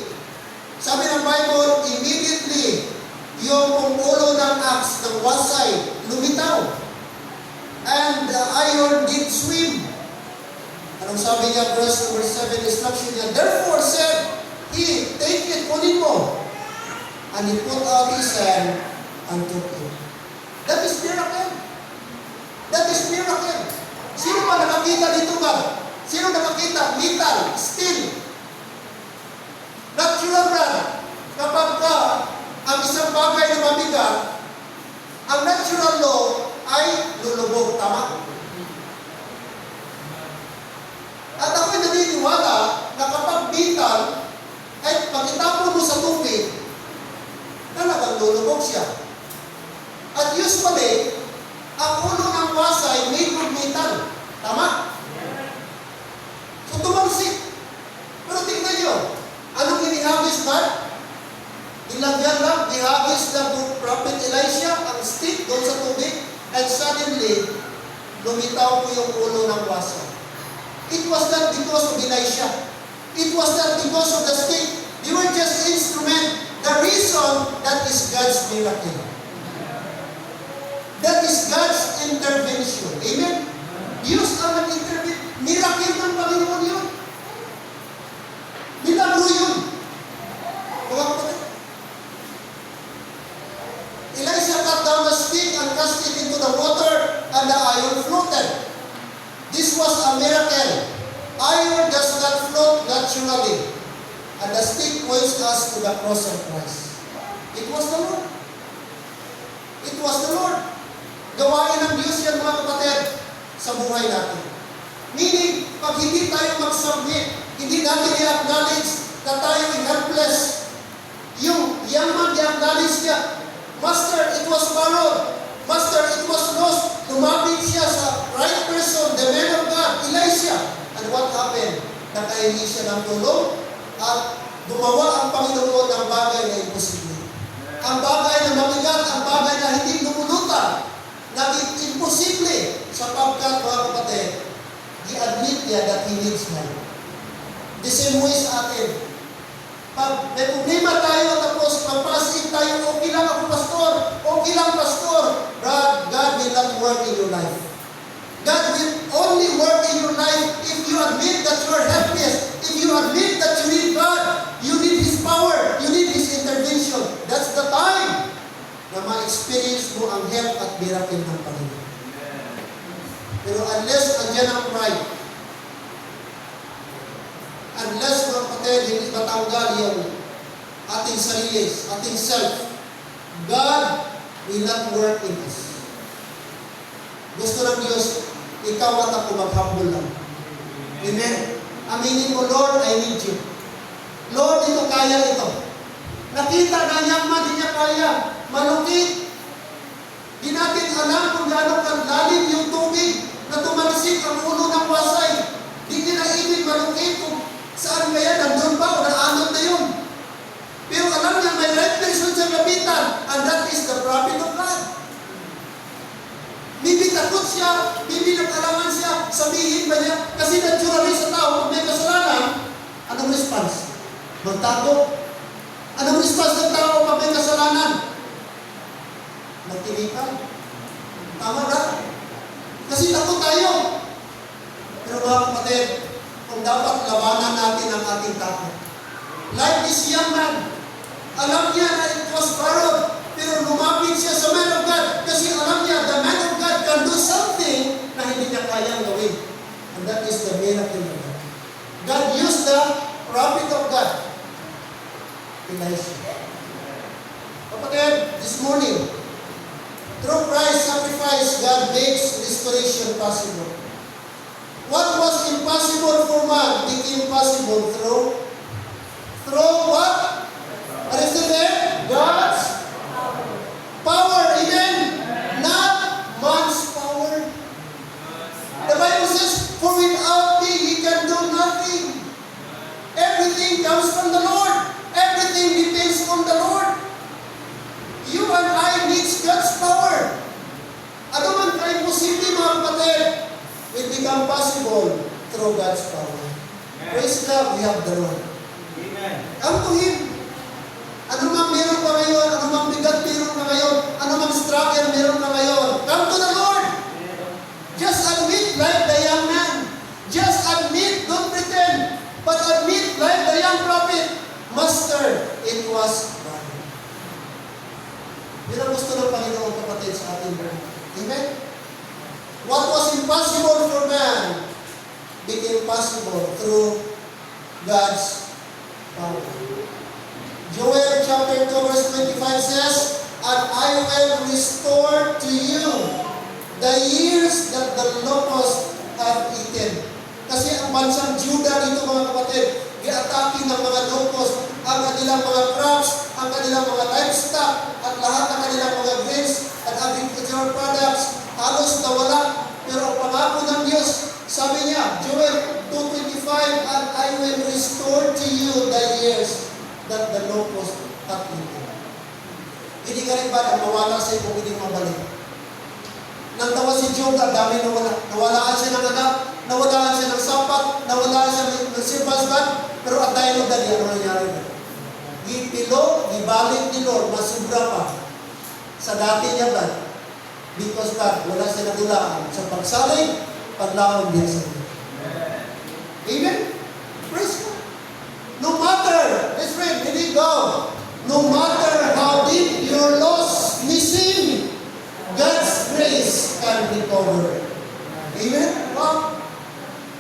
sabi ng Bible, immediately, yung pong ulo ng axe, ng wasay, lumitaw. And the iron did swim. Anong sabi niya, verse number 7, instruction niya, therefore said he, take it, kunin mo. And he put out his hand and took it. That is miracle. That is miracle. Sino ba nakakita dito ba? Sino nakakita? Metal, steel. Natural brand. Kapag ka ang isang bagay na mabigat, ang natural law ay lulubog. Tama? At ako'y naniniwala na kapag metal, ay pag itapon mo sa tubig, talagang lulubog siya. At usually, ang ulo ng wasay made of metal. Tama? So tumansik. Pero tingnan nyo, anong inihagis ba? Ilagyan lang, ihagis ng prophet Elisha ang stick doon sa tubig, and suddenly, lumitaw po yung ulo ng wasay. It was not because of Elisha. It was not because of the stick. They were just instrument. The reason, that is God's miracle. That is God's intervention. Amen? Diyos ang nag-intervene. Miracle ng Panginoon yun. Milagro yun. Mga kapatid. Elisha cut down the stick and cast it into the water, and the iron floated. This was a miracle. Iron does not float naturally. And the stick points us to the cross of Christ. It was the Lord. It was the Lord. Gawain ng Diyos yan mga kapatid sa buhay natin. Meaning, pag hindi tayo mag-submit, hindi natin i-acknowledge na tayo helpless. Yung yaman i-acknowledge niya, Master, it was borrowed. Master, it was lost. Lumapit siya sa right person, the man of God, Elisha. And what happened? Nakahingi siya ng tulong at gumawa ang Panginoon ng bagay na imposible. Ang bagay na mabigat, ang bagay na hindi lumulutan, naging imposible sapagkat mga kapatid, i-admit niya that he needs help. The same way sa atin. Pag may problema tayo tapos magpasig tayo, okay lang ako pastor, okay lang pastor, God will not work in your life. God will only work in your life if you admit that you are helpless, if you admit that you need God, you need His power, you need His intervention. That's the time na ma-experience mo ang help at miracle ng Panginoon. Pero unless andyan ang pride, unless mga kapatid, hindi matanggal yung ating sarili, ating self, God will not work in us. Gusto ng Diyos, ikaw at ako mag-humble lang. Amen? Aminin mo, Lord, I need you. Lord, ito kaya ito. Nakita na niyang di niya kaya. Malukit. Di natin alam kung gaano kalalim yung tubig na tumansik ang ulo ng wasay. Di niya na ibig malukit kung saan kaya nandun pa o naanod na yun. Pero alam niya may right person sa kapitan, and that is the prophet of God. Bibi takot siya, bibi nag-alangan siya, sabihin ba niya, kasi naturally sa tao, kung may kasalanan, anong response? Magtago. Anong response ng tao pag may kasalanan? Magtilipan. Tama ba? Kasi takot tayo. Pero mga kapatid, kung dapat labanan natin ang ating takot. Like this young man, alam niya na it was borrowed, pero lumapit siya sa man of God kasi alam niya, the man of God can do something na hindi niya kayang gawin. And that is the miracle of God. God used the prophet of God, Elisha. Kapatid, this morning, through Christ's sacrifice, God makes restoration possible. What was impossible for man became possible through what? What is it there? God's power. Amen? Not man's power. The become possible through God's power. Praise God, we have the Lord. Amen. Come to Him. Ano mang meron ka ngayon, ano mang bigat meron ka ngayon, ano mang struggle meron ka ngayon, come to the Lord. Just admit like the young man. Just admit, don't pretend. But admit like the young prophet, Master, it was God. Yun ang gusto ng Panginoon, kapatid, sa ating buhay. Amen? What was impossible for man became possible through God's power. Joel chapter 2 verse 25 says, "And I will restore to you the years that the locust have eaten." Kasi ang bansang Judah dito, mga kapatid, i-attacking ng mga locust ang kanilang mga crops, ang kanilang mga livestock, at lahat ng kanilang mga grains at agricultural products halos nawala. Pero ang pangako ng Diyos, sabi niya, Joel 2:25, "And I will restore to you the years that the locust have eaten." Hindi ka rin ba ang mawala sa iyo kung hindi mabalik? Nang tawa si Job, ang dami nawala. Nawalaan siya ng anak, nawalaan siya ng sapat, nawalaan siya ng sirpasban, pero at dahil dali, ano nangyari na? Gipilo, gibalik ni Lord, masubra pa sa dati niya ba? Because God, wala siya nadulaan sa pagsaling, paglaon niya sa iyo. Amen? Praise God. No matter, let's read, really go. No matter how deep your loss may seem, God's grace can recover. Amen? Wow.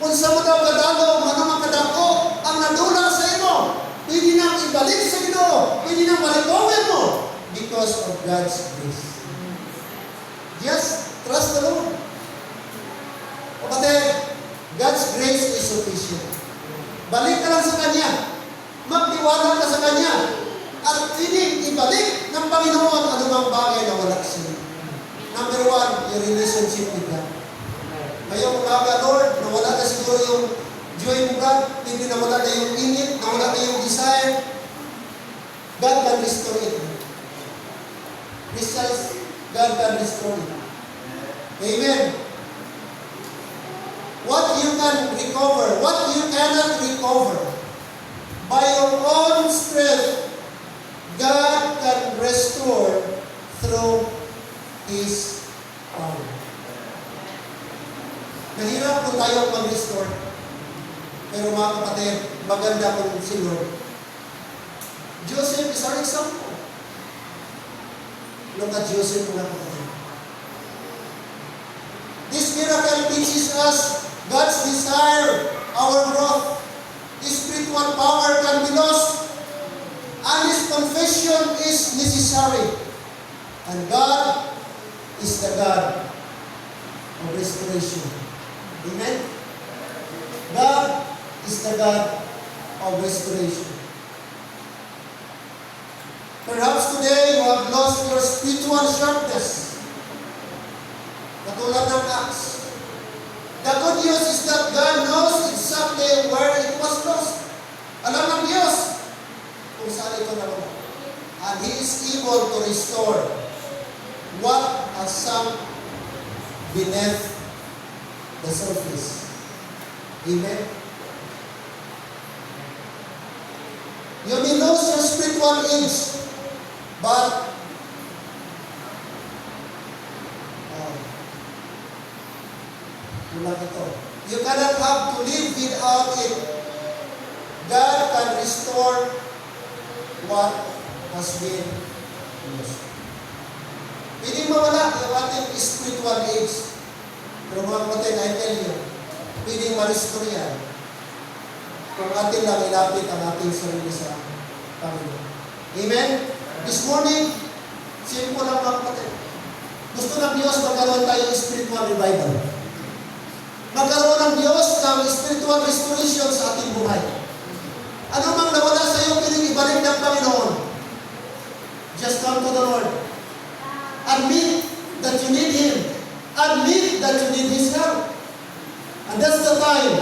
Kung sa mga kadalo, manang kadako, ang nadula sa imo, pwede nang ibalik sa Ginoo, pwede nang malikover mo, because of God's grace. Just trust the Lord. Kapatid, God's grace is sufficient. Balik ka lang sa Kanya. Magtiwala ka sa Kanya. At hindi ibalik ng Panginoon anumang bagay na wala sa iyo. Number one, your relationship with God. Ngayong umaga, Lord, nawala na siguro yung joy mo, God. Hindi nawala na yung init, nawala na yung desire. God can restore it. Besides, God can restore it. Amen. What you can recover, what you cannot recover, by your own strength, God can restore through His power. Mahirap kung tayo mag-restore. Pero mga kapatid, maganda kung si Lord. Joseph is our example. Look at Joseph, mga kapatid. This miracle teaches us God's desire, our growth. His spiritual power can be lost, and His confession is necessary. And God is the God of restoration. Amen? God is the God of restoration. Perhaps today you have lost your spiritual sharpness. Katulad ng axe. The good news is that God knows exactly where it was lost. Alam ng Diyos kung saan ito nawala. And He is able to restore what has sunk beneath the surface. Amen? You may lose your spiritual age, but you cannot have to live without it. God can restore what has been lost. Pwede mawala yung ating spiritual age. Pero mga kapatid, I tell you, pwede ma-restore yan kung atin lang ilapit ang ating sarili sa Panginoon. Amen? This morning, simple lang mga kapatid. Gusto ng Diyos magkaroon tayo ng spiritual revival. Magkaroon ng Diyos ng spiritual restoration sa ating buhay. Ano mang nawala sa iyo, piling ibalik ng Panginoon. Just come to the Lord. Admit that you need Him. Admit that you need His help. And that's the time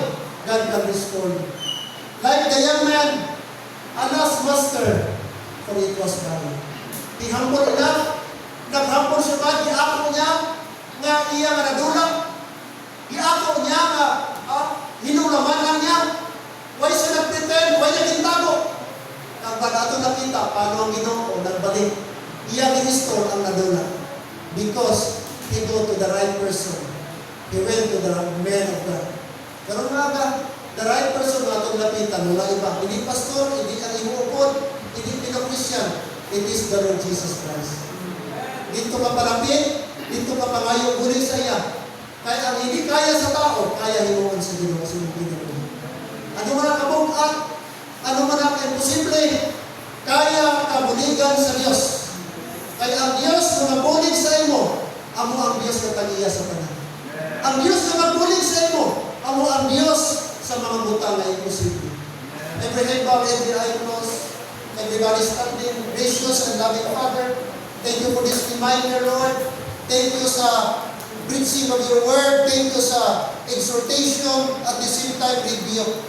God can restore you. Like the young man, alas master, for it was done. He humble enough, naghambol siya ba, iako niya, nga iya nga nadulak. Giako niya nga, hinulaman lang niya. Why siya nag-pretend? Why niya gintago? Ang ato nakita, paano ang Ginoo nagbalik. Iya ni-restore ang nadula. Because he go to the right person. He went to the man of God. Pero nga the right person na itong lapitan, wala iba. Hindi pastor, hindi ang imuupod, hindi pinakrisyan. It is the Lord Jesus Christ. Dito ka palapit, dito ka pangayo guling sa iya. Kaya ang hindi kaya sa tao, kaya himuon sa Ginoo sa Ginoo. Ano man ang kabungkat, ano man ang imposible, kaya kabuligan sa Diyos. Kaya ang Diyos na nabulig sa imo, amo ang Diyos na tag-iya sa tanan. Ang Diyos na nabulig sa imo, amo ang Diyos sa mga butang na imposible. Every head bow, every eye closed, everybody standing, gracious and loving Father, thank you for this reminder, Lord. Thank you sa preaching of your word. Thank you sa exhortation at the same time rebuke.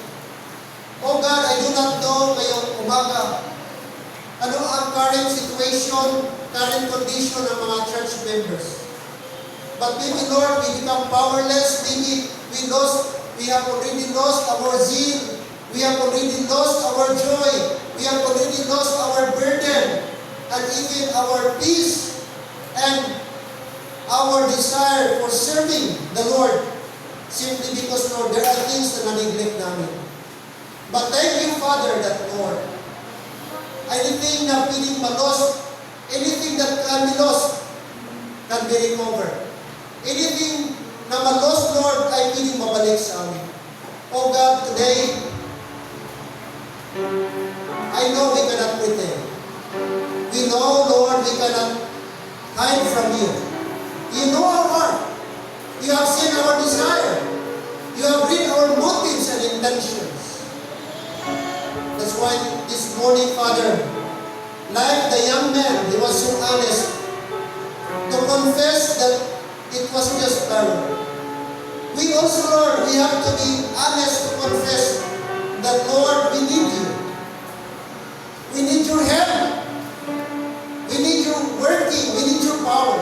Oh God, I do not know ngayong umaga ano ang current situation, current condition ng mga church members. But maybe, Lord, we become powerless. Maybe we have already lost our zeal. We have already lost our joy. We have already lost our burden. And even our peace and our desire for serving the Lord. Simply because, Lord, there are things na na-neglect namin. But thank you, Father, that, Lord, anything na piling ma-lost, anything that can be lost, can be recovered. Anything na ma-lost, Lord, ay piling mabalik sa amin. Oh God, today, I know we cannot pretend. We know, Lord, we cannot hide from you. You know our heart. You have seen our desire. You have read our motives and intentions. That's why this morning, Father, like the young man, he was so honest to confess that it was just error. We also, Lord, we have to be honest to confess that, Lord, we need you. We need your help. We need your working. We need your power.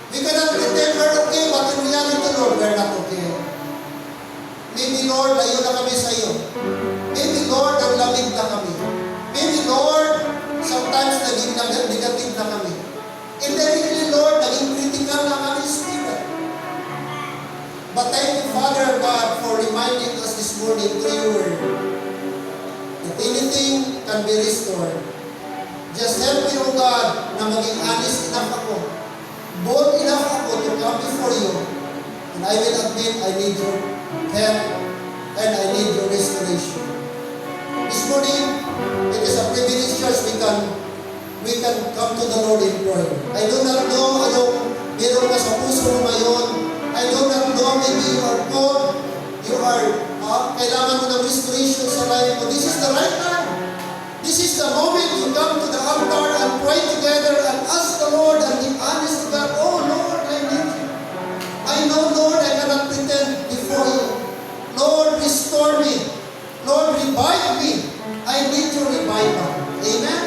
We cannot pretend we're okay, but in reality, Lord, we're not okay. Maybe, Lord, layo na kami sa iyo. Maybe, Lord, ang lamig na kami. Maybe, Lord, sometimes naging negative na kami. And then, Lord, naging critical na kami spirit. But thank you, Father God, for reminding us this morning through your word that anything can be restored. Just help me, O God, na maging honest enough ako, bold enough ako to come before you, and I will admit I need your help and I need your restoration. This morning, it is a privilege, church, we can come to the Lord in prayer. I do not know anong meron ka sa puso mo ngayon. I do not know, maybe you are called, kailangan mo ng restoration sa life mo. This is the right time. This is the moment you come to the altar and pray together and ask the Lord and be honest to God. Oh Lord, I need you. I know, Lord, I cannot pretend before you. Lord, restore me. Lord, revive me. I need your revival. Amen?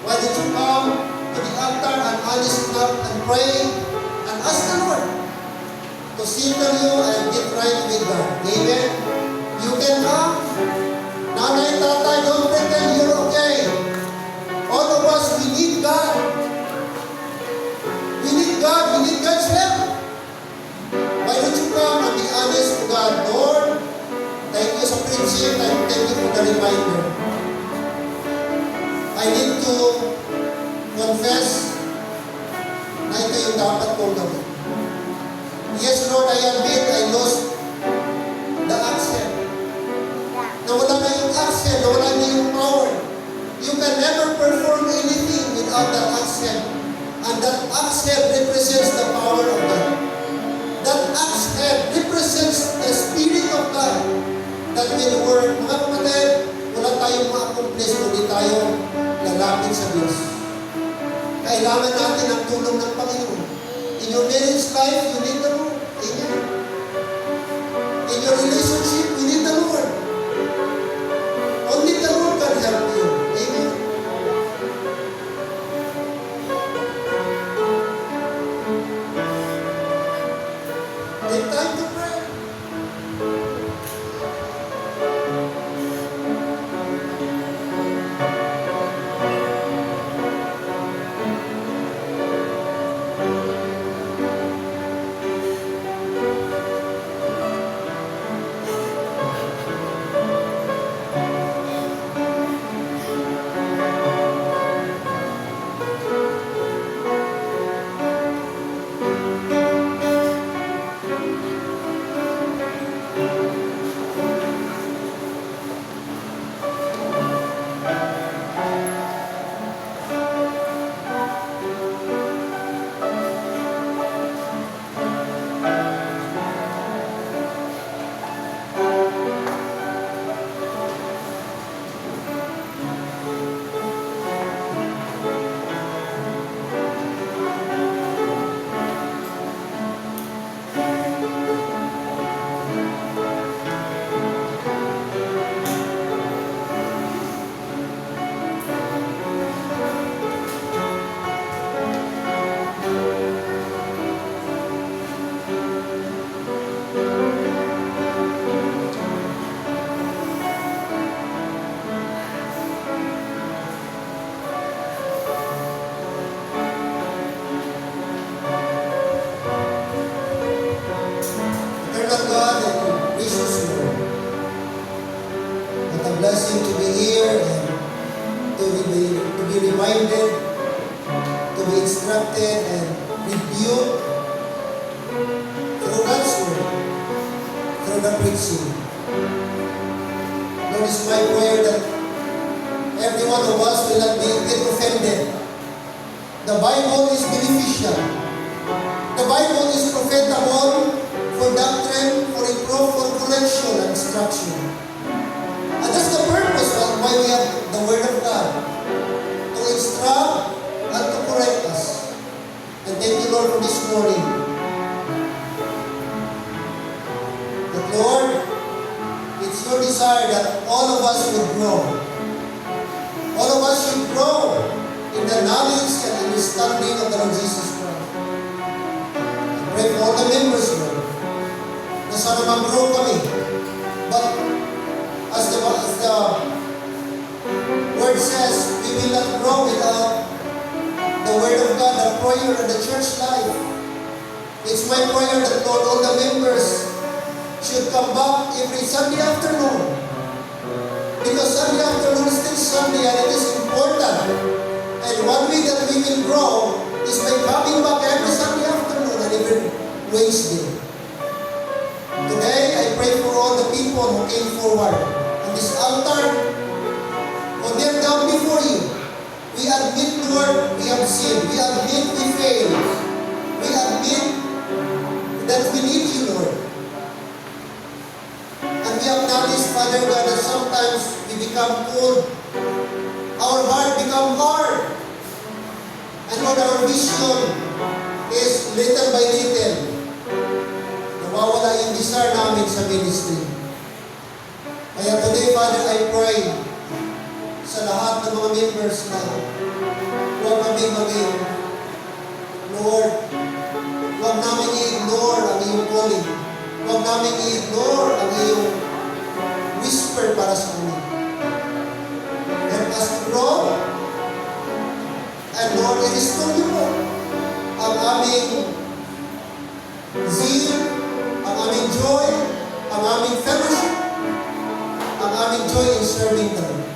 Why don't you come to the altar and honest enough and pray and ask the Lord to settle you and get right with God. Amen? You can come. Nanay, tatay, don't pretend you're okay. All of us, we need God. We need God. We need God's help. Why don't you come and be honest to God? Lord, thank you sa preaching and thank you for the reminder. I need to confess na ito yung dapat kong gawin. Yes, Lord, I admit I lost the accent. Nawala na yung accent, nawala na yung power. You can never perform anything without that accent. And that accent represents the power of God. That accent represents the Spirit of God that will work. Mga kapatid, wala tayong ma-accomplish kung di tayo lalapit sa Diyos. Kailangan natin ang tulong ng Panginoon. In your marriage life, you need the Lord. Amen. In your relationship, you need the Lord. Only the Lord can help you. Amen. Thank eternal God and gracious Lord, what a blessing to be here and to be reminded, to be instructed and rebuked through God's word, through the preaching. Lord, it's my prayer that every one of us will not get offended. The Bible is beneficial. The Bible is profitable for doctrine, for reproof, for correction and instruction. And that's the purpose of why we have the Word of God, to instruct and to correct us. And thank you, Lord, for this morning. But Lord, it's your desire that all of us would grow. All of us should grow in the knowledge and understanding of the Lord Jesus Christ. I pray for all the members, Lord, na sana mag-grow kami. But as the Word says, we will not grow without the Word of God, the prayer, and the church life. It's my prayer that, Lord, all the members should come back every Sunday afternoon. Because Sunday afternoon is still Sunday and it is important. And one way that we will grow is by coming back every Sunday afternoon and every Wednesday. Today, I pray for all the people who came forward on this altar, who kneel down before you. We admit, Lord, we have sinned. We admit we failed. We admit that we need you, Lord. And we acknowledge, Father God, that sometimes we become cold. Our heart become hard. And Lord, our vision is little by little. Nawawala yung desire namin sa ministry. Kaya today, Father, I pray sa lahat ng mga members na huwag kami maging, Lord, huwag namin i-ignore ang iyong calling. Huwag namin i-ignore ang iyong whisper para sa amin. Help us to grow. And Lord, i-restore niyo po ang aming zeal, ang aming joy, ang aming fellowship, ang aming joy in serving the Lord.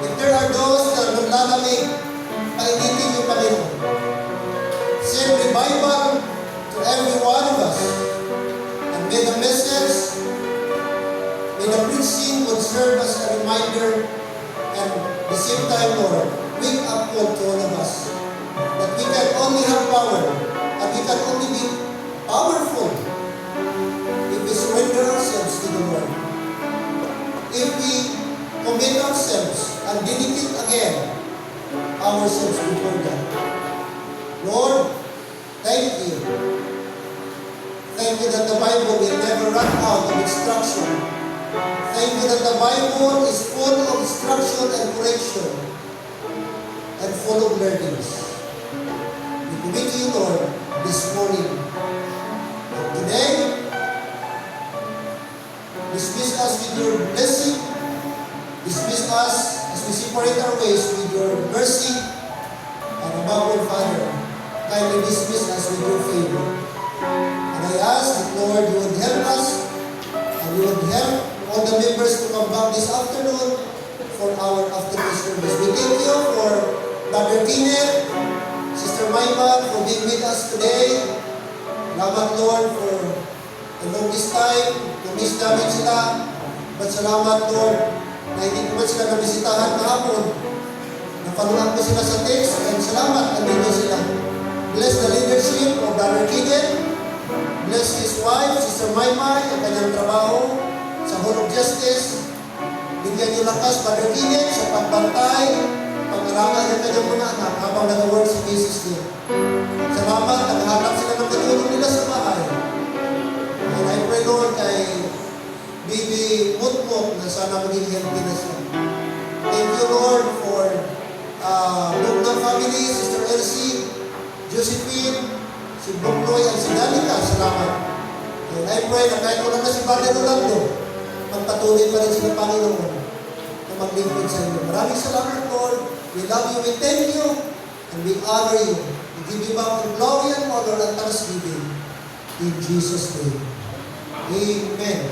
If there are those na naglalamig, painitin yung Panginoon. Send revival to every one of us. And may the message, may the preaching would serve as a reminder and at the same time, Lord, wake up call to all of us that we can only have power and we can only be powerful if we surrender ourselves to the Lord. If we commit ourselves and dedicate again ourselves before God. Lord, thank you. Thank you that the Bible will never run out of instruction. Thank you that the Bible is full of instruction and correction and full of learnings. We commit to you, Lord, this morning. And today, dismiss us with your blessing. Dismiss us as we separate our ways with your mercy. And above all, Father, kindly dismiss us with your favor. And I ask that, Lord, you would help us and you would help all the members to come back this afternoon for our afternoon service. We thank you for Brother Kenneth, Sister Maymar, for being with us today. Salamat, Lord, for the longest time. Na-miss namin sila. But salamat, Lord, na hindi ko man sila nabisitahan kahapon. Napanulan ko sila sa text. And salamat, nandito sila. Bless the leadership of Brother Kenneth. Bless his wife, Sister Maymar, ang kanyang trabaho sa Hall of Justice. Bigyan niyo lakas, Brother Kenneth, sa pagbantay, pag-alaman ng kanyang mga anak habang nag-work sa cases niya. Salamat, naghahanap sila ng katulong nila sa bahay. And I pray, Lord, kay Bibi Mutmut na sana maging healthy na siya. Thank you, Lord, for Buknang family, Sister Elsie, Josephine, si Buknoy, at si Danica. Salamat. And I pray na kahit wala na si Brother Rolando, magpatuloy pa rin sila, Panginoon, na maglingkod sa inyo. Maraming salamat, Lord. We love you, we thank you, and we honor you. We give you back the glory and honor and thanksgiving. In Jesus' name. Amen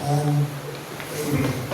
and amen.